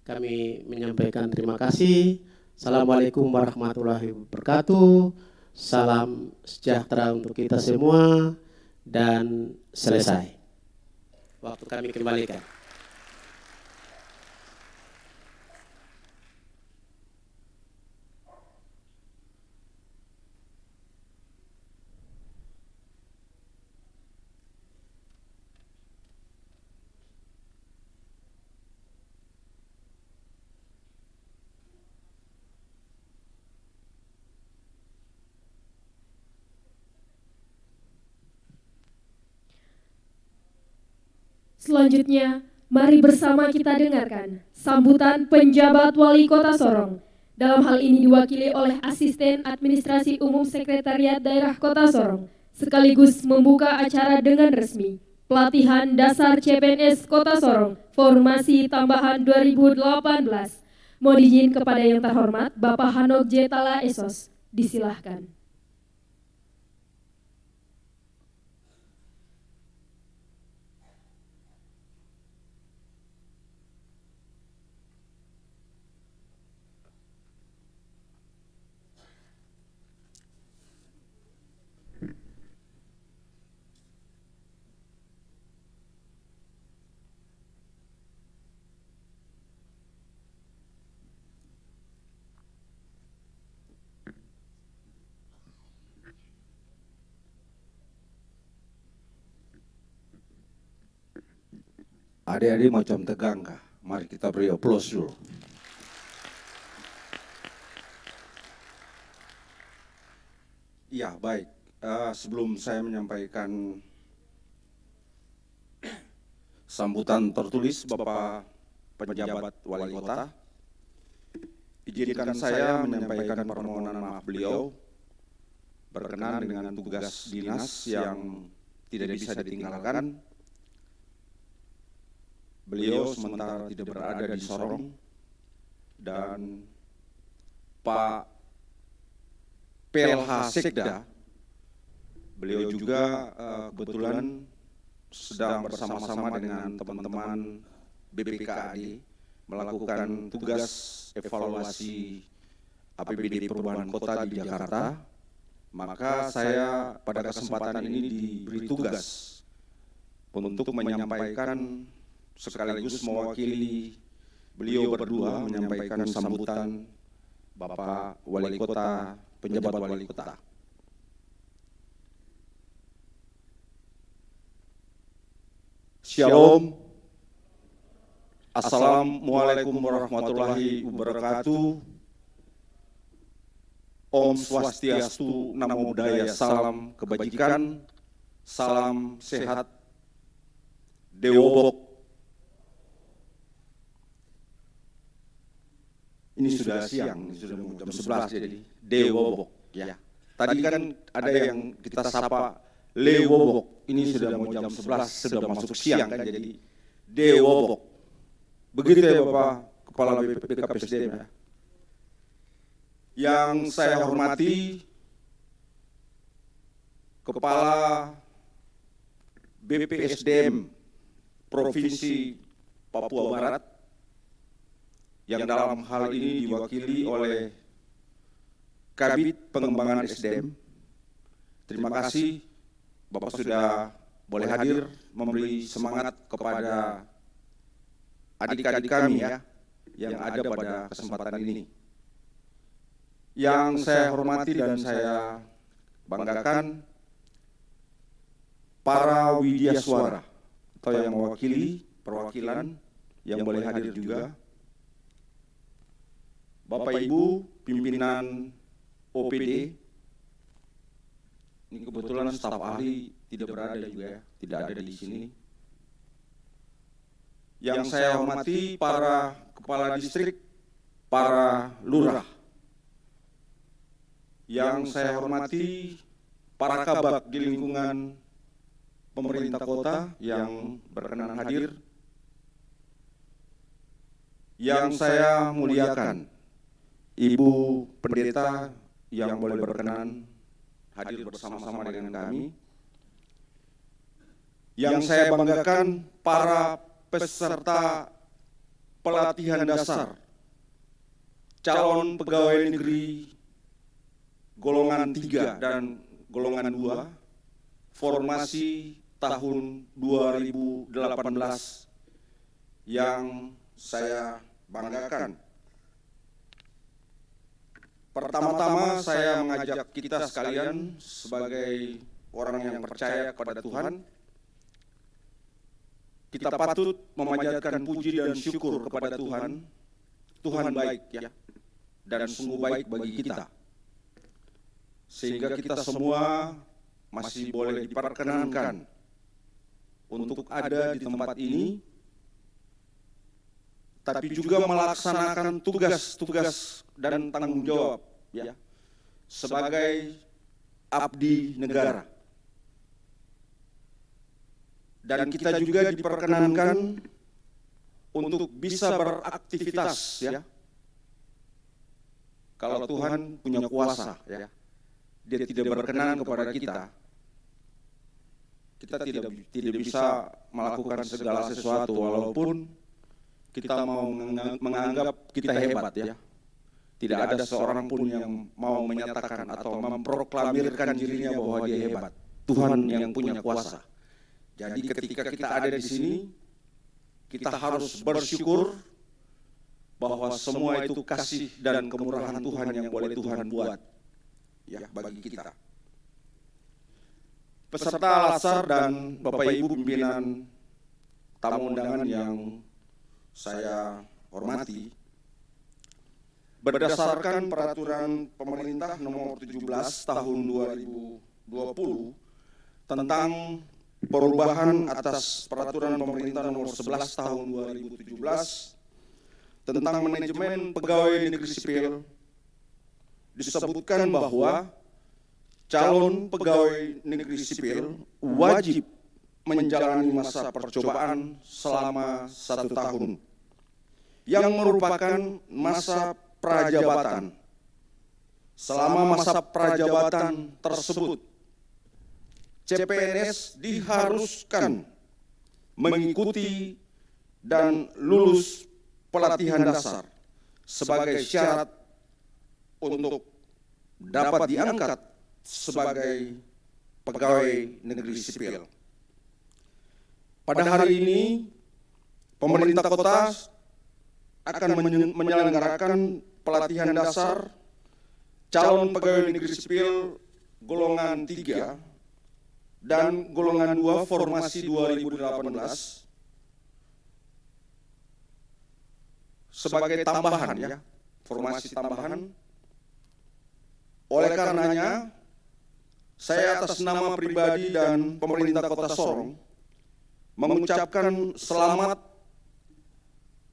kami menyampaikan terima kasih. Assalamualaikum warahmatullahi wabarakatuh. Salam sejahtera untuk kita semua dan selesai. Waktu kami kembalikan. Selanjutnya, mari bersama kita dengarkan sambutan penjabat Wali Kota Sorong. Dalam hal ini diwakili oleh Asisten Administrasi Umum Sekretariat Daerah Kota Sorong, sekaligus membuka acara dengan resmi. Pelatihan Dasar CPNS Kota Sorong, Formasi Tambahan 2018. Mohon izin kepada yang terhormat Bapak Hanok J. Tala Esos. Disilahkan. Adik-adik macam tegang kah? Mari kita beri aplaus dulu. Ya, baik. Sebelum saya menyampaikan Sambutan tertulis Bapak Penjabat Wali Kota. Izinkan saya menyampaikan permohonan maaf beliau berkenaan dengan tugas dinas yang tidak bisa ditinggalkan. Beliau sementara tidak berada di Sorong dan Pak PLH Sekda, beliau juga kebetulan sedang bersama-sama dengan teman-teman BPKAD melakukan tugas evaluasi APBD perubahan kota di Jakarta. Maka saya pada kesempatan ini diberi tugas untuk menyampaikan sekaligus mewakili beliau berdua menyampaikan sambutan Bapak Wali Kota, penjabat Wali Kota. Shalom. Assalamualaikum warahmatullahi wabarakatuh. Om Swastiastu, Namo Buddhaya, salam kebajikan, salam sehat, Dewobok. Ini sudah siang, sudah mau jam 11 jadi Dewobok ya. Tadi kan ada yang kita sapa Lewobok, ini sudah mau jam 11, sudah masuk siang kan jadi Dewobok. Begitu ya Bapak Kepala BKPSDM ya. Yang saya hormati Kepala BPSDM Provinsi Papua Barat, yang dalam hal ini diwakili oleh Kabid Pengembangan SDM. Terima kasih Bapak sudah boleh hadir memberi semangat kepada adik-adik kami ya yang ada pada kesempatan ini. Yang saya hormati dan saya banggakan para widyaswara atau yang mewakili perwakilan yang boleh hadir juga. Bapak Ibu pimpinan OPD, ini kebetulan staf ahli tidak berada juga ya, tidak ada di sini. Yang saya hormati para kepala distrik, para lurah. Yang saya hormati para kabak di lingkungan pemerintah kota yang berkenan hadir. Yang saya muliakan Ibu Pendeta yang boleh berkenan hadir bersama-sama dengan kami. Yang saya banggakan para peserta pelatihan dasar calon pegawai negeri golongan 3 dan golongan 2 formasi tahun 2018 yang saya banggakan. Pertama-tama saya mengajak kita sekalian sebagai orang yang percaya kepada Tuhan, kita patut memanjatkan puji dan syukur kepada Tuhan. Tuhan baik ya, dan sungguh baik bagi kita. Sehingga kita semua masih boleh diperkenankan untuk ada di tempat ini, tapi juga melaksanakan tugas-tugas dan tanggung jawab ya sebagai abdi negara. Dan kita juga diperkenankan untuk bisa beraktivitas ya. Kalau Tuhan punya kuasa ya, Dia tidak berkenan kepada kita tidak bisa melakukan segala sesuatu walaupun kita mau menganggap kita hebat ya. Tidak ada seorang pun yang mau menyatakan atau memproklamirkan dirinya bahwa dia hebat. Tuhan yang punya kuasa. Jadi ketika kita ada di sini, kita harus bersyukur bahwa semua itu kasih dan kemurahan Tuhan yang boleh Tuhan buat ya bagi kita. Peserta Lasar dan Bapak Ibu pimpinan tamu undangan yang saya hormati, berdasarkan peraturan pemerintah nomor 17 tahun 2020 tentang perubahan atas Peraturan Pemerintah Nomor 11 Tahun 2017 tentang manajemen pegawai negeri sipil, disebutkan bahwa calon pegawai negeri sipil wajib menjalani masa percobaan selama 1 tahun, yang merupakan masa prajabatan. Selama masa prajabatan tersebut, CPNS diharuskan mengikuti dan lulus pelatihan dasar sebagai syarat untuk dapat diangkat sebagai pegawai negeri sipil. Pada hari ini, pemerintah kota akan menyelenggarakan pelatihan dasar calon pegawai negeri sipil golongan 3 dan golongan 2 formasi 2018 sebagai tambahan, ya, formasi tambahan. Oleh karenanya, saya atas nama pribadi dan pemerintah Kota Sorong mengucapkan selamat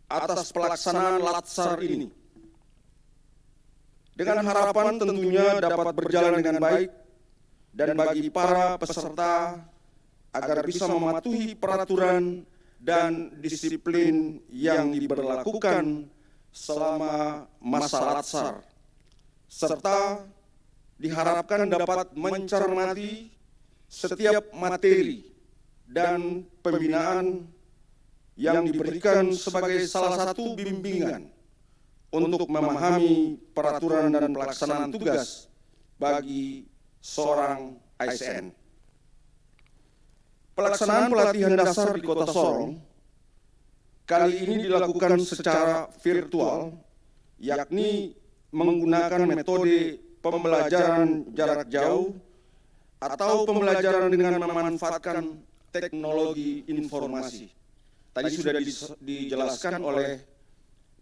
atas pelaksanaan Latsar ini, dengan harapan tentunya dapat berjalan dengan baik dan bagi para peserta agar bisa mematuhi peraturan dan disiplin yang diberlakukan selama masa Latsar, serta diharapkan dapat mencermati setiap materi dan pembinaan yang diberikan sebagai salah satu bimbingan untuk memahami peraturan dan pelaksanaan tugas bagi seorang ASN. Pelaksanaan pelatihan dasar di Kota Sorong kali ini dilakukan secara virtual, yakni menggunakan metode pembelajaran jarak jauh atau pembelajaran dengan memanfaatkan teknologi informasi. Tadi sudah dijelaskan oleh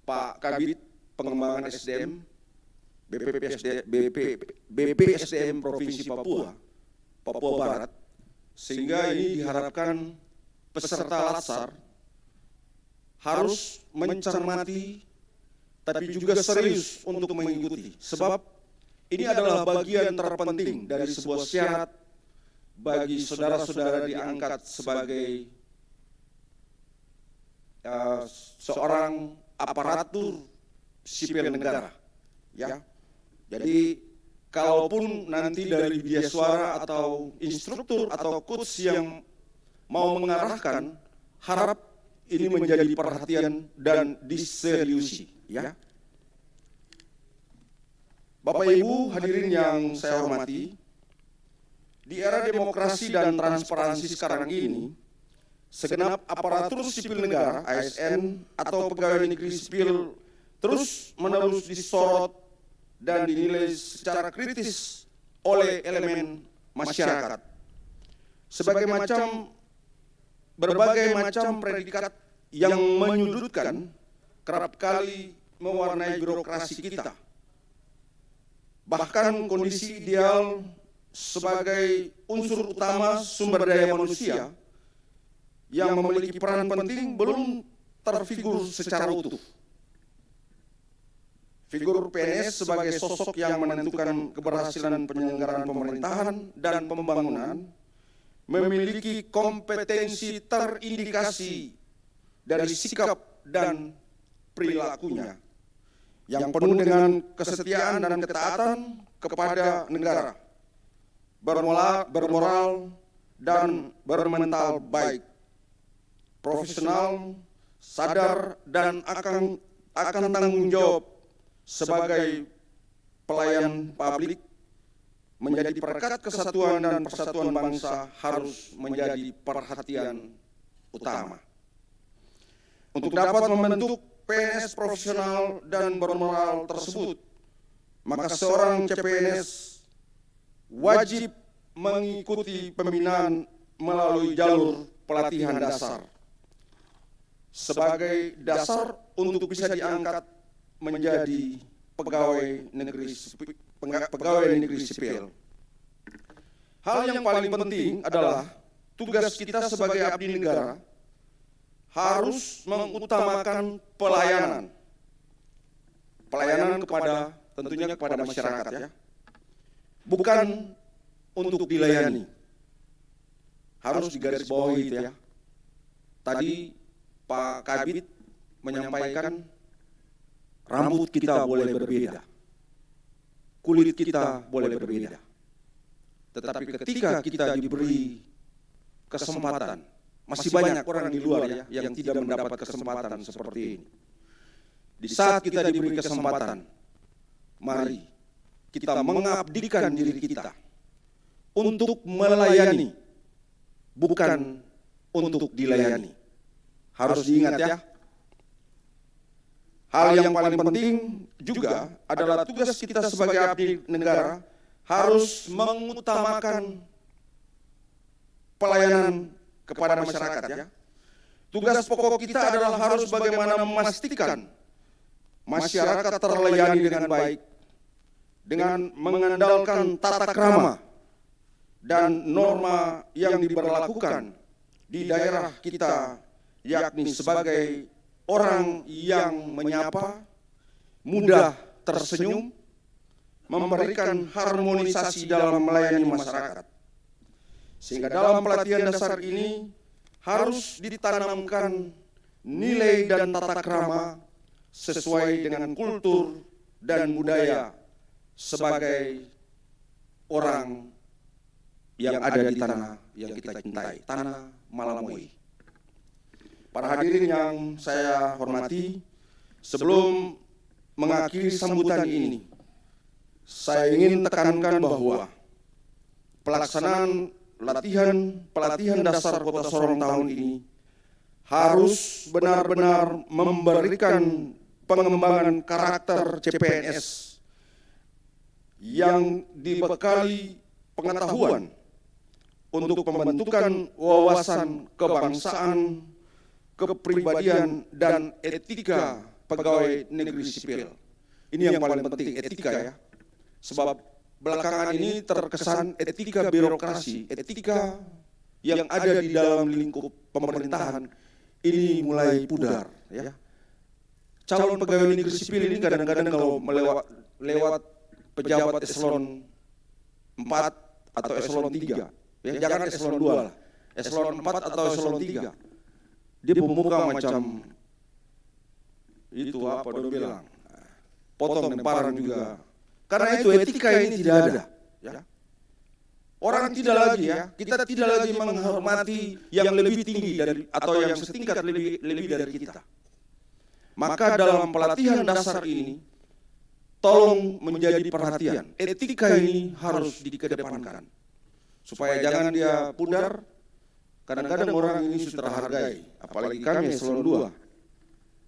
Pak Kabid Pengembangan SDM BPSDM Provinsi Papua Barat, sehingga ini diharapkan peserta Latsar harus mencermati tapi juga serius untuk mengikuti, sebab ini adalah bagian terpenting dari sebuah syarat bagi saudara-saudara diangkat sebagai seorang aparatur sipil negara, ya. Jadi kalaupun nanti dari biasuara atau instruktur atau coach yang mau mengarahkan, harap ini menjadi perhatian dan diseriusi, ya. Bapak Ibu hadirin yang saya hormati, di era demokrasi dan transparansi sekarang ini, segenap aparatur sipil negara, ASN atau pegawai negeri sipil terus-menerus disorot dan dinilai secara kritis oleh elemen masyarakat. Berbagai macam predikat yang menyudutkan kerap kali mewarnai birokrasi kita. Bahkan kondisi ideal sebagai unsur utama sumber daya manusia yang memiliki peran penting belum terfigur secara utuh. Figur PNS sebagai sosok yang menentukan keberhasilan penyelenggaraan pemerintahan dan pembangunan memiliki kompetensi terindikasi dari sikap dan perilakunya yang penuh dengan kesetiaan dan ketaatan kepada negara, bermoral dan bermental baik, profesional, sadar dan akan tanggung jawab sebagai pelayan publik. Menjadi perekat kesatuan dan persatuan bangsa harus menjadi perhatian utama. Untuk dapat membentuk PNS profesional dan bermoral tersebut, maka seorang CPNS wajib mengikuti pembinaan melalui jalur pelatihan dasar sebagai dasar untuk bisa diangkat menjadi pegawai negeri sipil. Hal yang paling penting adalah tugas kita sebagai abdi negara harus mengutamakan pelayanan. Pelayanan kepada, tentunya kepada masyarakat ya. Bukan untuk dilayani. Harus digarisbawahi itu ya. Tadi Pak Kabid menyampaikan rambut kita boleh berbeda, kulit kita boleh berbeda. Tetapi ketika kita diberi kesempatan, masih banyak orang di luar ya yang tidak mendapat kesempatan seperti ini. Di saat kita diberi kesempatan, mari kita mengabdikan diri kita untuk melayani, bukan untuk dilayani. Harus diingat ya. Hal yang paling penting juga adalah tugas kita sebagai abdi negara harus mengutamakan pelayanan kepada masyarakat ya. Tugas pokok kita adalah harus bagaimana memastikan masyarakat terlayani dengan baik, dengan mengandalkan tata krama dan norma yang diberlakukan di daerah kita, yakni sebagai orang yang menyapa, mudah tersenyum, memberikan harmonisasi dalam melayani masyarakat. Sehingga dalam pelatihan dasar ini harus ditanamkan nilai dan tata krama sesuai dengan kultur dan budaya sebagai orang yang ada di tanah yang kita cintai, tanah Malamoy. Para hadirin yang saya hormati, sebelum mengakhiri sambutan ini, saya ingin tekankan bahwa pelaksanaan pelatihan dasar Kota Sorong tahun ini harus benar-benar memberikan pengembangan karakter CPNS yang dibekali pengetahuan untuk pembentukan wawasan kebangsaan, kepribadian, dan etika pegawai negeri sipil. Ini yang paling penting, etika ya. Sebab belakangan ini terkesan etika birokrasi, etika yang ada di dalam lingkup pemerintahan ini mulai pudar ya. Calon pegawai negeri sipil ini kadang-kadang kalau lewat pejabat eselon 4 atau eselon 3, ya, jangan eselon 2 lah, eselon 4 atau eselon 3, dia pemuka macam itu apa dia bilang, potong dan parang juga. Karena itu etika ini tidak ada. Ya. Orang tidak lagi ya, kita tidak lagi menghormati yang lebih tinggi dari atau yang setingkat lebih dari kita. Maka dalam pelatihan dasar ini, tolong menjadi perhatian. Etika ini harus dikedepankan. Supaya jangan dia pudar. Kadang-kadang orang ini sudah terhargai. Apalagi kami eselon 2.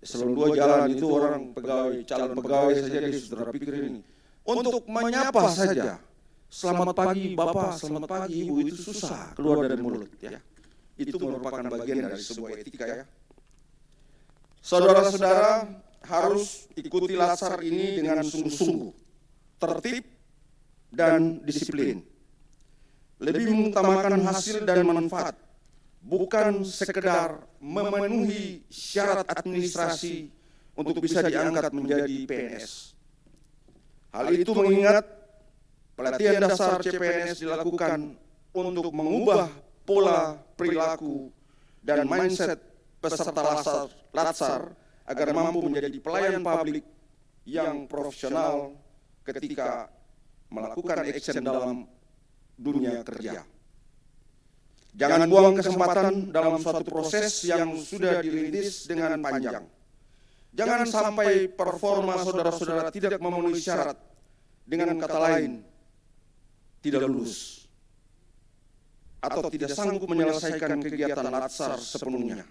Eselon 2 jalan itu orang pegawai, calon pegawai saja dia sudah pikir ini. Untuk menyapa saja. Selamat pagi Bapak, selamat pagi Ibu, itu susah keluar dari mulut ya. Itu merupakan bagian dari sebuah etika ya. Saudara-saudara harus ikuti lasar ini dengan sungguh-sungguh, tertib dan disiplin. Lebih mengutamakan hasil dan manfaat, bukan sekedar memenuhi syarat administrasi untuk bisa diangkat menjadi PNS. Hal itu mengingat pelatihan dasar CPNS dilakukan untuk mengubah pola perilaku dan mindset peserta latsar agar mampu menjadi pelayan publik yang profesional ketika melakukan action dalam dunia kerja. Jangan buang kesempatan dalam suatu proses yang sudah dirintis dengan panjang. Jangan sampai performa saudara-saudara tidak memenuhi syarat, dengan kata lain, tidak lulus atau tidak sanggup menyelesaikan kegiatan latsar sepenuhnya.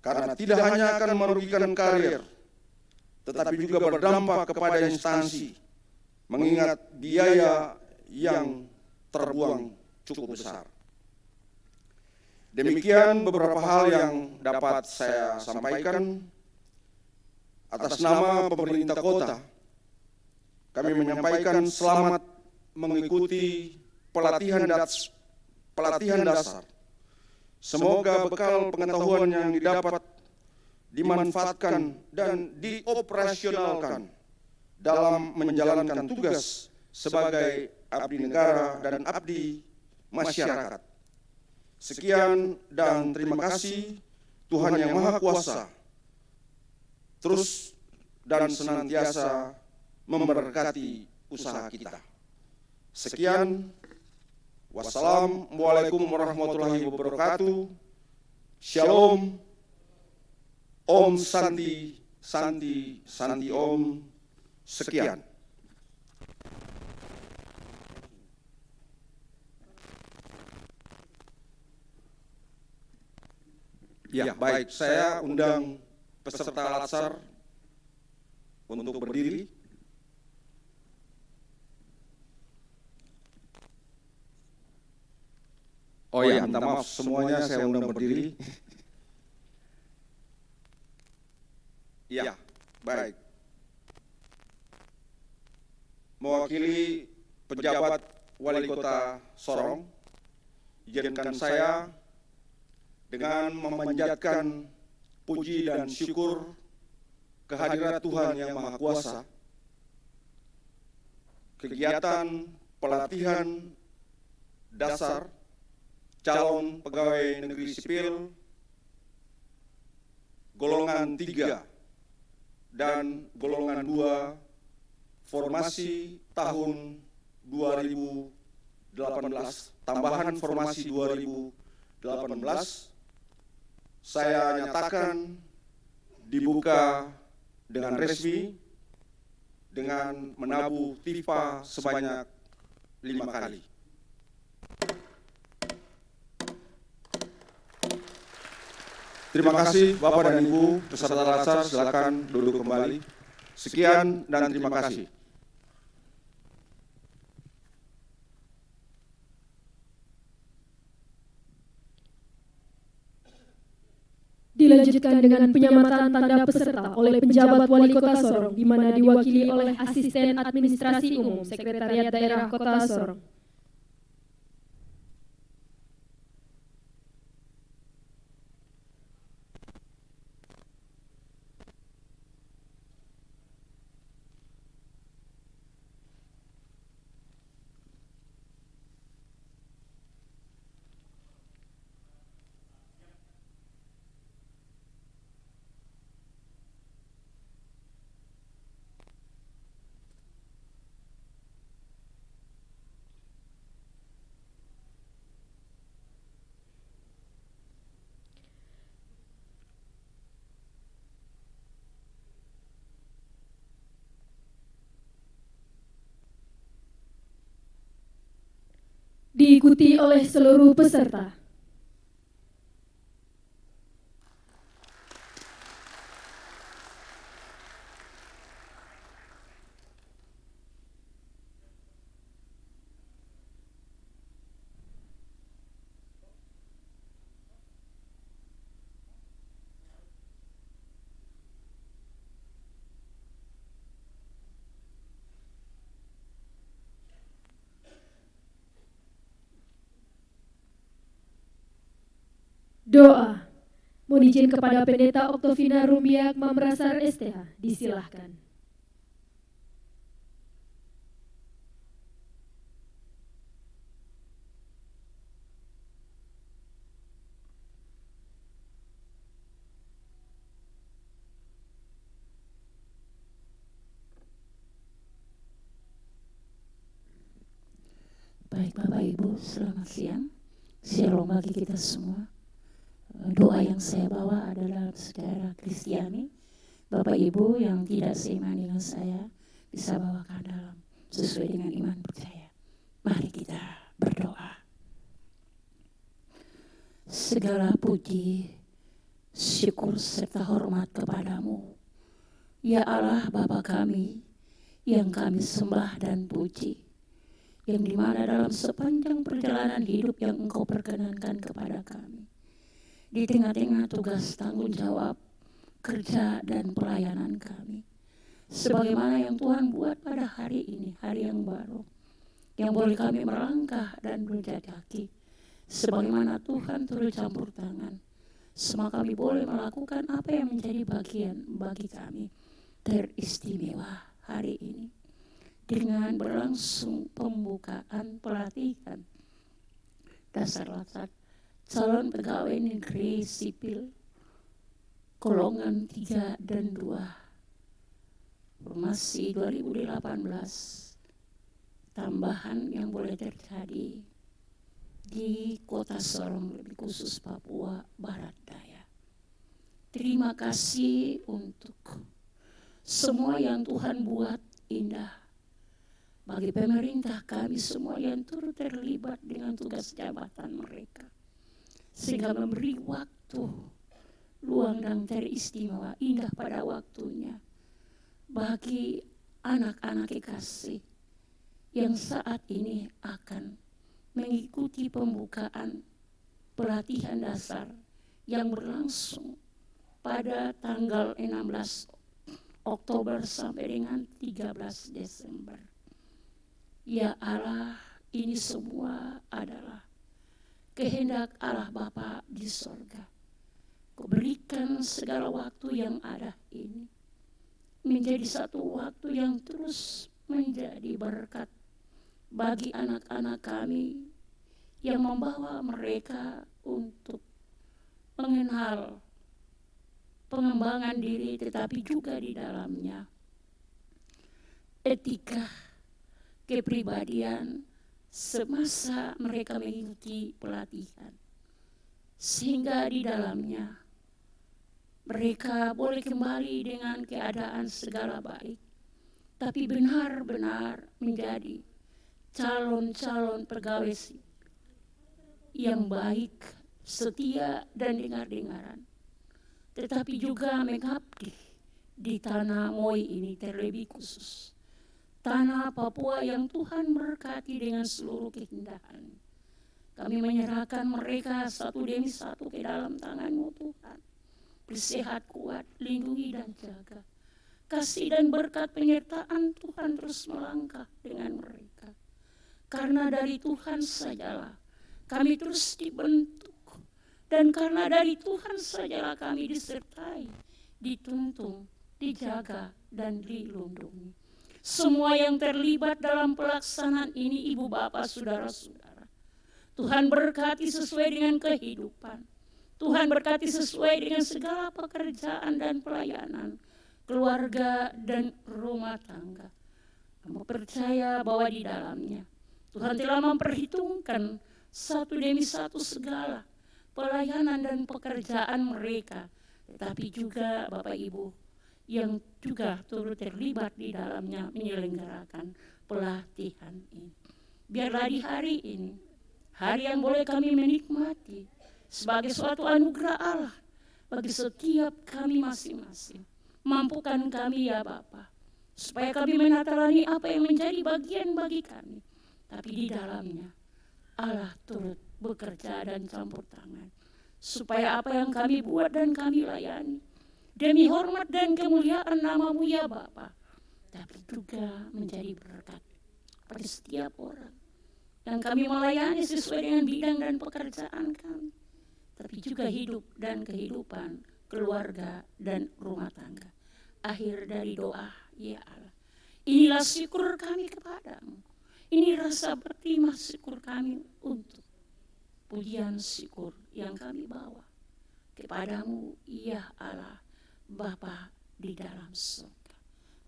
Karena tidak hanya akan merugikan karir, tetapi juga berdampak kepada instansi, mengingat biaya yang terbuang cukup besar. Demikian beberapa hal yang dapat saya sampaikan. Atas nama pemerintah kota, kami menyampaikan selamat mengikuti pelatihan pelatihan dasar. Semoga bekal pengetahuan yang didapat dimanfaatkan dan dioperasionalkan dalam menjalankan tugas sebagai abdi negara dan abdi masyarakat. Sekian dan terima kasih. Tuhan Yang Maha Kuasa terus dan senantiasa memberkati usaha kita. Sekian. Wassalamualaikum warahmatullahi wabarakatuh. Shalom. Om Santi, Santi, Santi Om. Sekian. Ya, baik. Saya undang peserta latsar untuk berdiri. Oh ya, minta maaf semuanya saya undang berdiri. Ya, baik. Mewakili pejabat Wali Kota Sorong, izinkan saya dengan memanjatkan puji dan syukur kehadirat Tuhan Yang Maha Kuasa. Kegiatan pelatihan dasar calon pegawai negeri sipil golongan 3 dan golongan 2 formasi tahun 2018, tambahan formasi 2018, saya nyatakan dibuka dengan resmi dengan menabuh TIFA sebanyak 5 kali. Terima kasih Bapak dan Ibu peserta latsar, silakan duduk kembali. Sekian dan terima kasih. Dilanjutkan dengan penyamataan tanda peserta oleh penjabat Wali Kota Sorong, di mana diwakili oleh Asisten Administrasi Umum Sekretariat Daerah Kota Sorong. Diikuti oleh seluruh peserta. Doa. Mohon izin kepada Pendeta Oktovina Rumiak Mamrasar STH, disilahkan. Baik Bapak Ibu, selamat siang. Shalom bagi kita semua. Doa yang saya bawa adalah secara Kristiani. Bapak Ibu yang tidak seiman dengan saya bisa bawakan dalam sesuai dengan iman percaya. Mari kita berdoa. Segala puji, syukur serta hormat kepadamu, ya Allah Bapa kami yang kami sembah dan puji, yang dimana dalam sepanjang perjalanan hidup yang Engkau perkenankan kepada kami, di tengah-tengah tugas tanggung jawab, kerja dan pelayanan kami, sebagaimana yang Tuhan buat pada hari ini, hari yang baru, yang boleh kami melangkah dan berjejaki Sebagaimana Tuhan turut campur tangan, semua kami boleh melakukan apa yang menjadi bagian bagi kami teristimewa hari ini dengan berlangsung pembukaan pelatihan dasar latar calon pegawai negeri sipil golongan 3 dan 2 formasi 2018, tambahan yang boleh terjadi di Kota Sorong, lebih khusus Papua Barat Daya. Terima kasih untuk semua yang Tuhan buat indah bagi pemerintah kami semua yang turut terlibat dengan tugas jabatan mereka, sehingga memberi waktu luang dan teristimewa indah pada waktunya bagi anak-anak kekasih yang saat ini akan mengikuti pembukaan pelatihan dasar yang berlangsung pada tanggal 16 Oktober sampai dengan 13 Desember. Ya Allah, ini semua adalah kehendak Allah Bapa di sorga. Kau berikan segala waktu yang ada ini menjadi satu waktu yang terus menjadi berkat bagi anak-anak kami yang membawa mereka untuk mengenal pengembangan diri, tetapi juga di dalamnya etika kepribadian semasa mereka mengikuti pelatihan, sehingga di dalamnya mereka boleh kembali dengan keadaan segala baik, tapi benar-benar menjadi calon-calon pegawai yang baik, setia dan dengar-dengaran, tetapi juga mengabdi di tanah Moi ini terlebih khusus, tanah Papua yang Tuhan berkati dengan seluruh keindahan. Kami menyerahkan mereka satu demi satu ke dalam tangan-Mu Tuhan. Bersehat, kuat, lindungi dan jaga. Kasih dan berkat penyertaan Tuhan terus melangkah dengan mereka. Karena dari Tuhan sajalah kami terus dibentuk, dan karena dari Tuhan sajalah kami disertai, dituntun, dijaga, dan dilindungi. Semua yang terlibat dalam pelaksanaan ini, Ibu Bapak, Saudara-saudara, Tuhan berkati sesuai dengan kehidupan. Tuhan berkati sesuai dengan segala pekerjaan dan pelayanan, keluarga dan rumah tangga. Kamu percaya bahwa di dalamnya Tuhan telah memperhitungkan satu demi satu segala pelayanan dan pekerjaan mereka, tetapi juga Bapak Ibu yang juga turut terlibat di dalamnya menyelenggarakan pelatihan ini. Biarlah di hari ini, hari yang boleh kami menikmati sebagai suatu anugerah Allah bagi setiap kami masing-masing. Mampukan kami ya Bapa, supaya kami menatalani apa yang menjadi bagian bagi kami, tapi di dalamnya Allah turut bekerja dan campur tangan, supaya apa yang kami buat dan kami layani demi hormat dan kemuliaan nama-Mu ya Bapa, tapi juga menjadi berkat bagi setiap orang yang kami melayani sesuai dengan bidang dan pekerjaan kami, tapi juga hidup dan kehidupan keluarga dan rumah tangga. Akhir dari doa, ya Allah, inilah syukur kami kepadamu. Ini rasa berterima syukur kami untuk pujian syukur yang kami bawa kepadamu, ya Allah Bapa di dalam surga.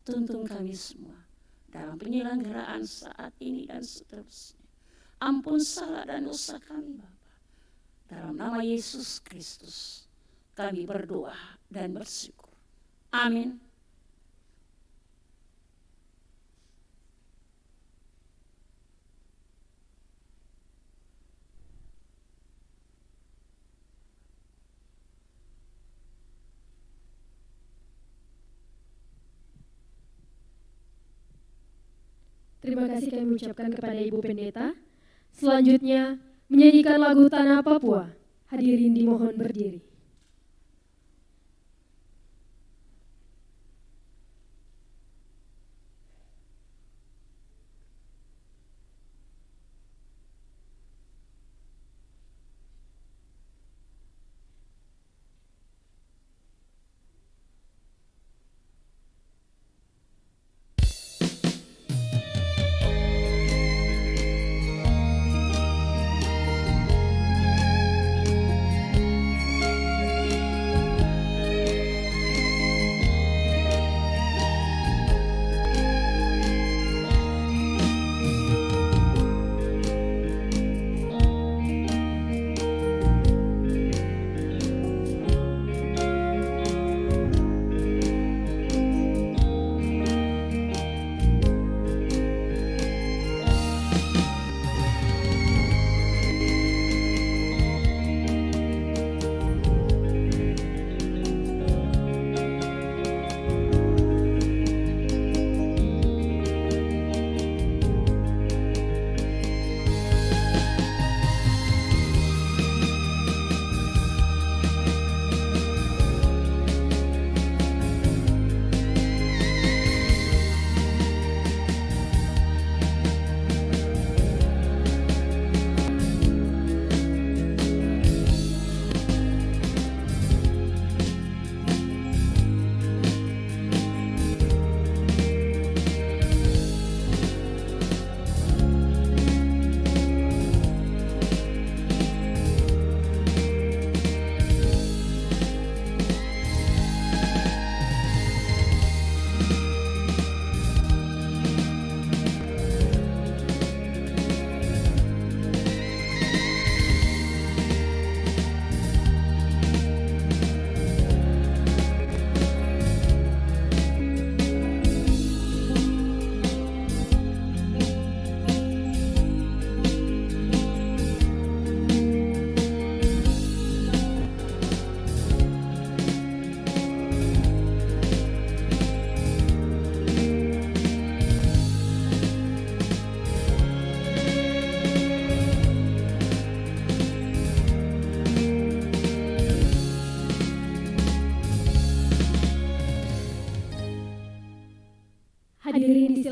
Tuntun kami semua dalam penyelenggaraan saat ini dan seterusnya. Ampun salah dan dosa kami Bapa. Dalam nama Yesus Kristus kami berdoa dan bersyukur. Amin. Terima kasih kami ucapkan kepada Ibu Pendeta. Selanjutnya, menyanyikan lagu Tanah Papua. Hadirin dimohon berdiri.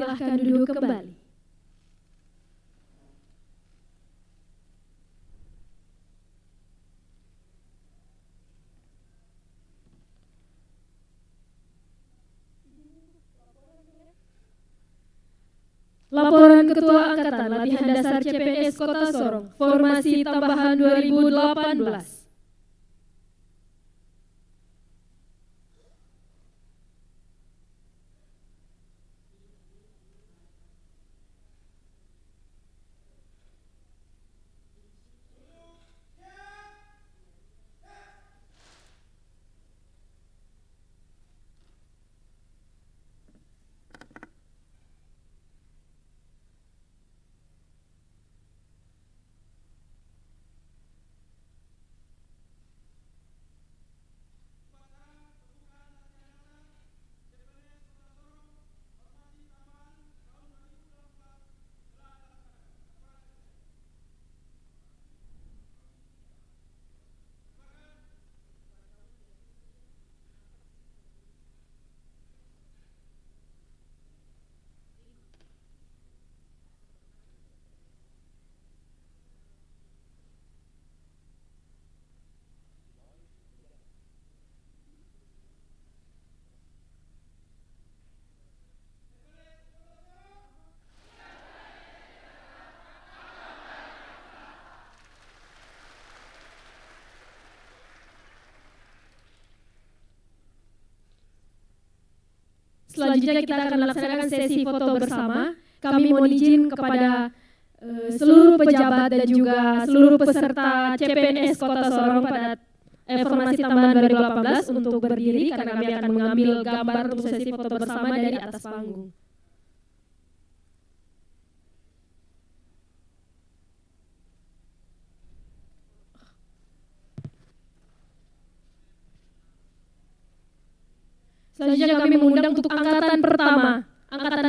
Silahkan duduk kembali. Laporan Ketua Angkatan Latihan Dasar CPNS Kota Sorong, Formasi Tambahan 2018. Selanjutnya kita akan melaksanakan sesi foto bersama. Kami mohon izin kepada seluruh pejabat dan juga seluruh peserta CPNS Kota Sorong pada Formasi Tambahan 2018 untuk berdiri karena kami akan mengambil gambar untuk sesi foto bersama dari atas panggung. Selanjutnya kami mengundang untuk angkatan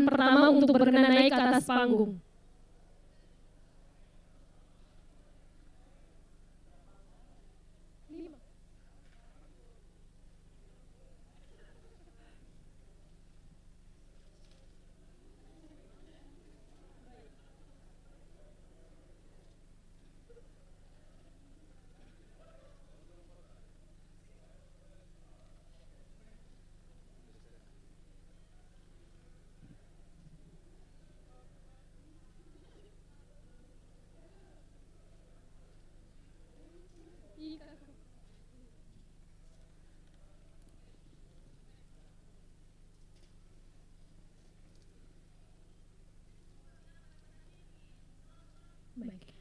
pertama untuk berkenan naik ke atas panggung.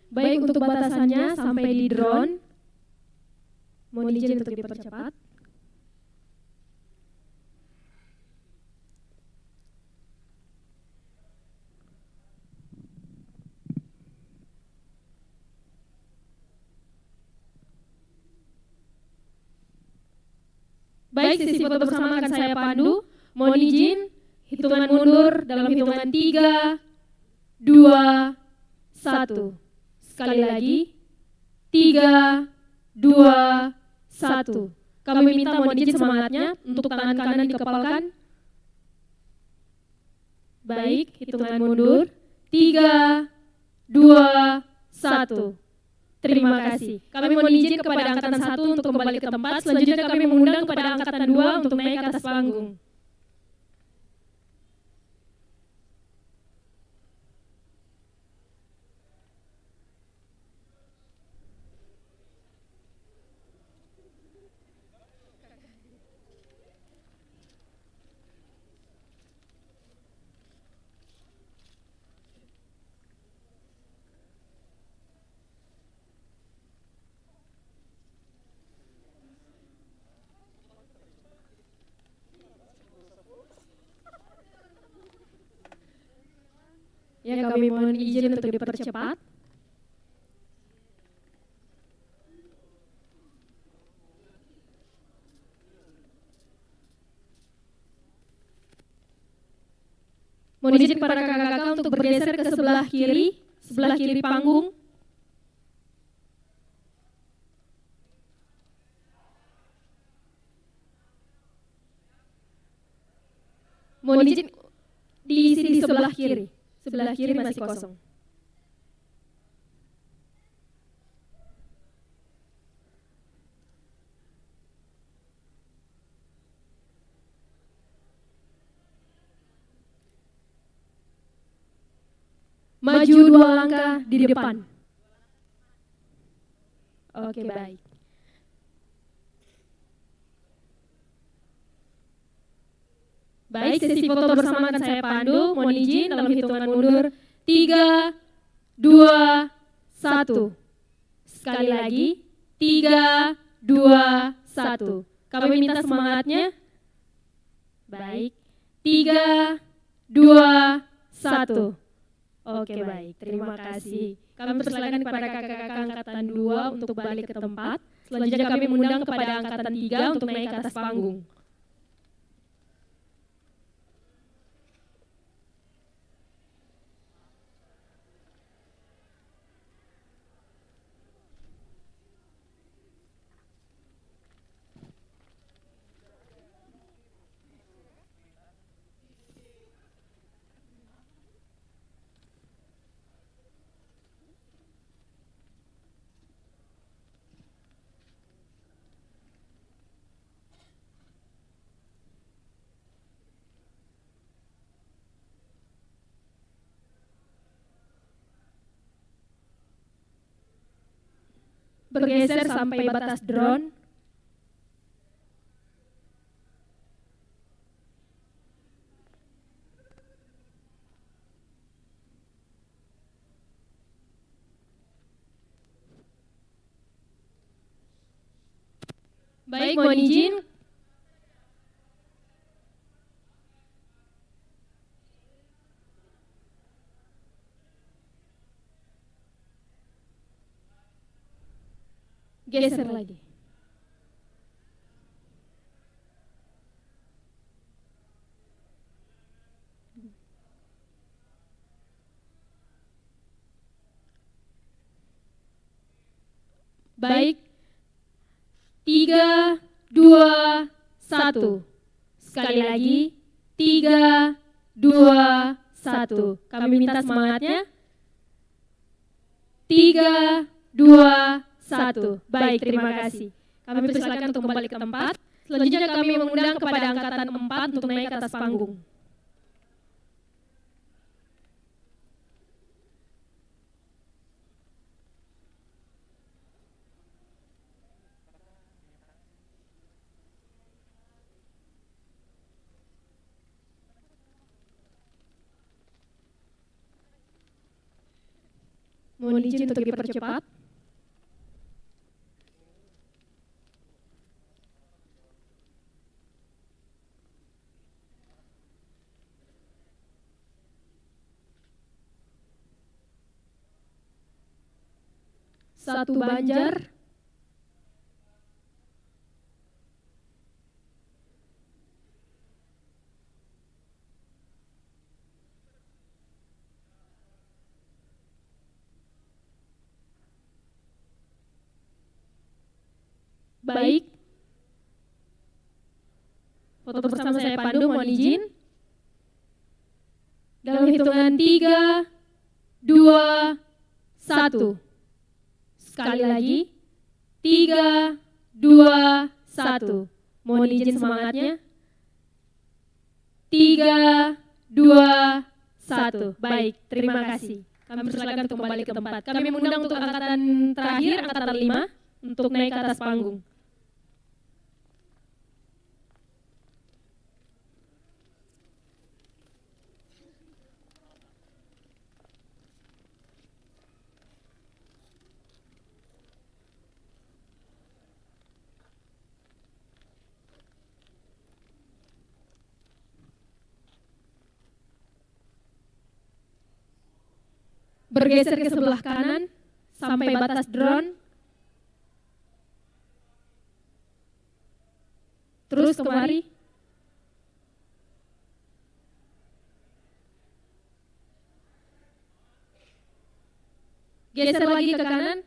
Baik, untuk batasannya sampai di drone, mohon izin untuk dipercepat. Baik, sesi foto bersama akan saya pandu. Mohon izin, hitungan mundur dalam hitungan 3, 2, 1. Sekali lagi, 3, 2, 1. Kami minta mohon izin semangatnya untuk tangan kanan dikepalkan. Baik, hitungan mundur. 3, 2, 1. Terima kasih. Kami mohon izin kepada angkatan 1 untuk kembali ke tempat. Selanjutnya kami mengundang kepada angkatan 2 untuk naik ke atas panggung. Ya, kami mohon izin untuk dipercepat. Mohon izin kepada kakak-kakak untuk bergeser ke sebelah kiri panggung. Mohon izin di sisi sebelah sebelah kiri. Sebelah kiri masih kosong. Maju 2 langkah di depan. Oke, baik. Baik, sesi foto bersama akan saya pandu. Mohon izin dalam hitungan mundur. 3, 2, 1. Sekali lagi. 3, 2, 1. Kami minta semangatnya. Baik. 3, 2, 1. Oke, baik. Terima kasih. Kami persilakan kepada kakak-kakak angkatan 2 untuk balik ke tempat. Selanjutnya kami mengundang kepada angkatan 3 untuk naik ke atas panggung. Bergeser sampai batas drone. Baik, mohon izin. Geser lagi. Baik. 3, 2, 1. Sekali lagi. 3, 2, 1. Kami minta semangatnya. 3, 2, 1. Baik, terima kasih. Kami persilakan untuk kembali ke tempat. Selanjutnya kami mengundang kepada angkatan 4 untuk naik ke atas panggung. Mohon izin untuk dipercepat. Satu Banjar. Baik. Foto bersama saya pandu, mohon izin. Dalam hitungan 3, 2, 1. Sekali lagi. 3, 2, 1. Mohon izin semangatnya. 3, 2, 1. Baik, terima kasih. Kami persilakan untuk kembali ke tempat. Kami mengundang untuk angkatan terakhir, angkatan 5, untuk naik ke atas panggung. Bergeser ke sebelah kanan sampai batas drone. Terus kemari. Geser lagi ke kanan.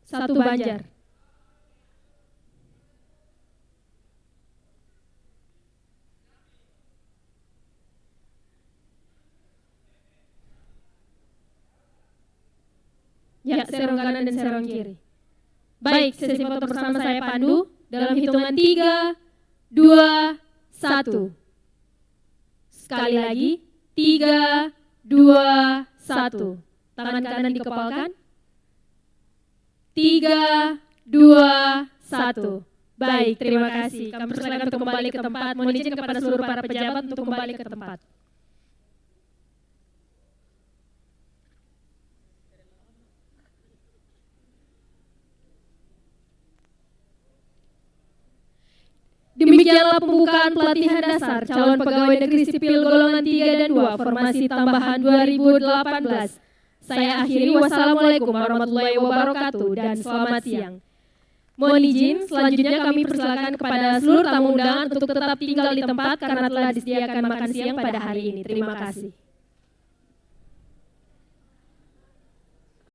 Satu Banjar. Ya, serong kanan dan serong kiri. Baik, sesi foto bersama saya pandu dalam hitungan 3, 2, 1. Sekali lagi, 3, 2, 1. Tangan kanan dikepalkan. 3, 2, 1. Baik, terima kasih. Kami persilakan untuk kembali ke tempat. Mohon izin kepada seluruh para pejabat untuk kembali ke tempat. Demikianlah pembukaan pelatihan dasar calon pegawai negeri sipil golongan 3 dan 2 formasi tambahan 2018. Saya akhiri, wassalamualaikum warahmatullahi wabarakatuh dan selamat siang. Mohon izin, selanjutnya kami persilakan kepada seluruh tamu undangan untuk tetap tinggal di tempat karena telah disediakan makan siang pada hari ini. Terima kasih.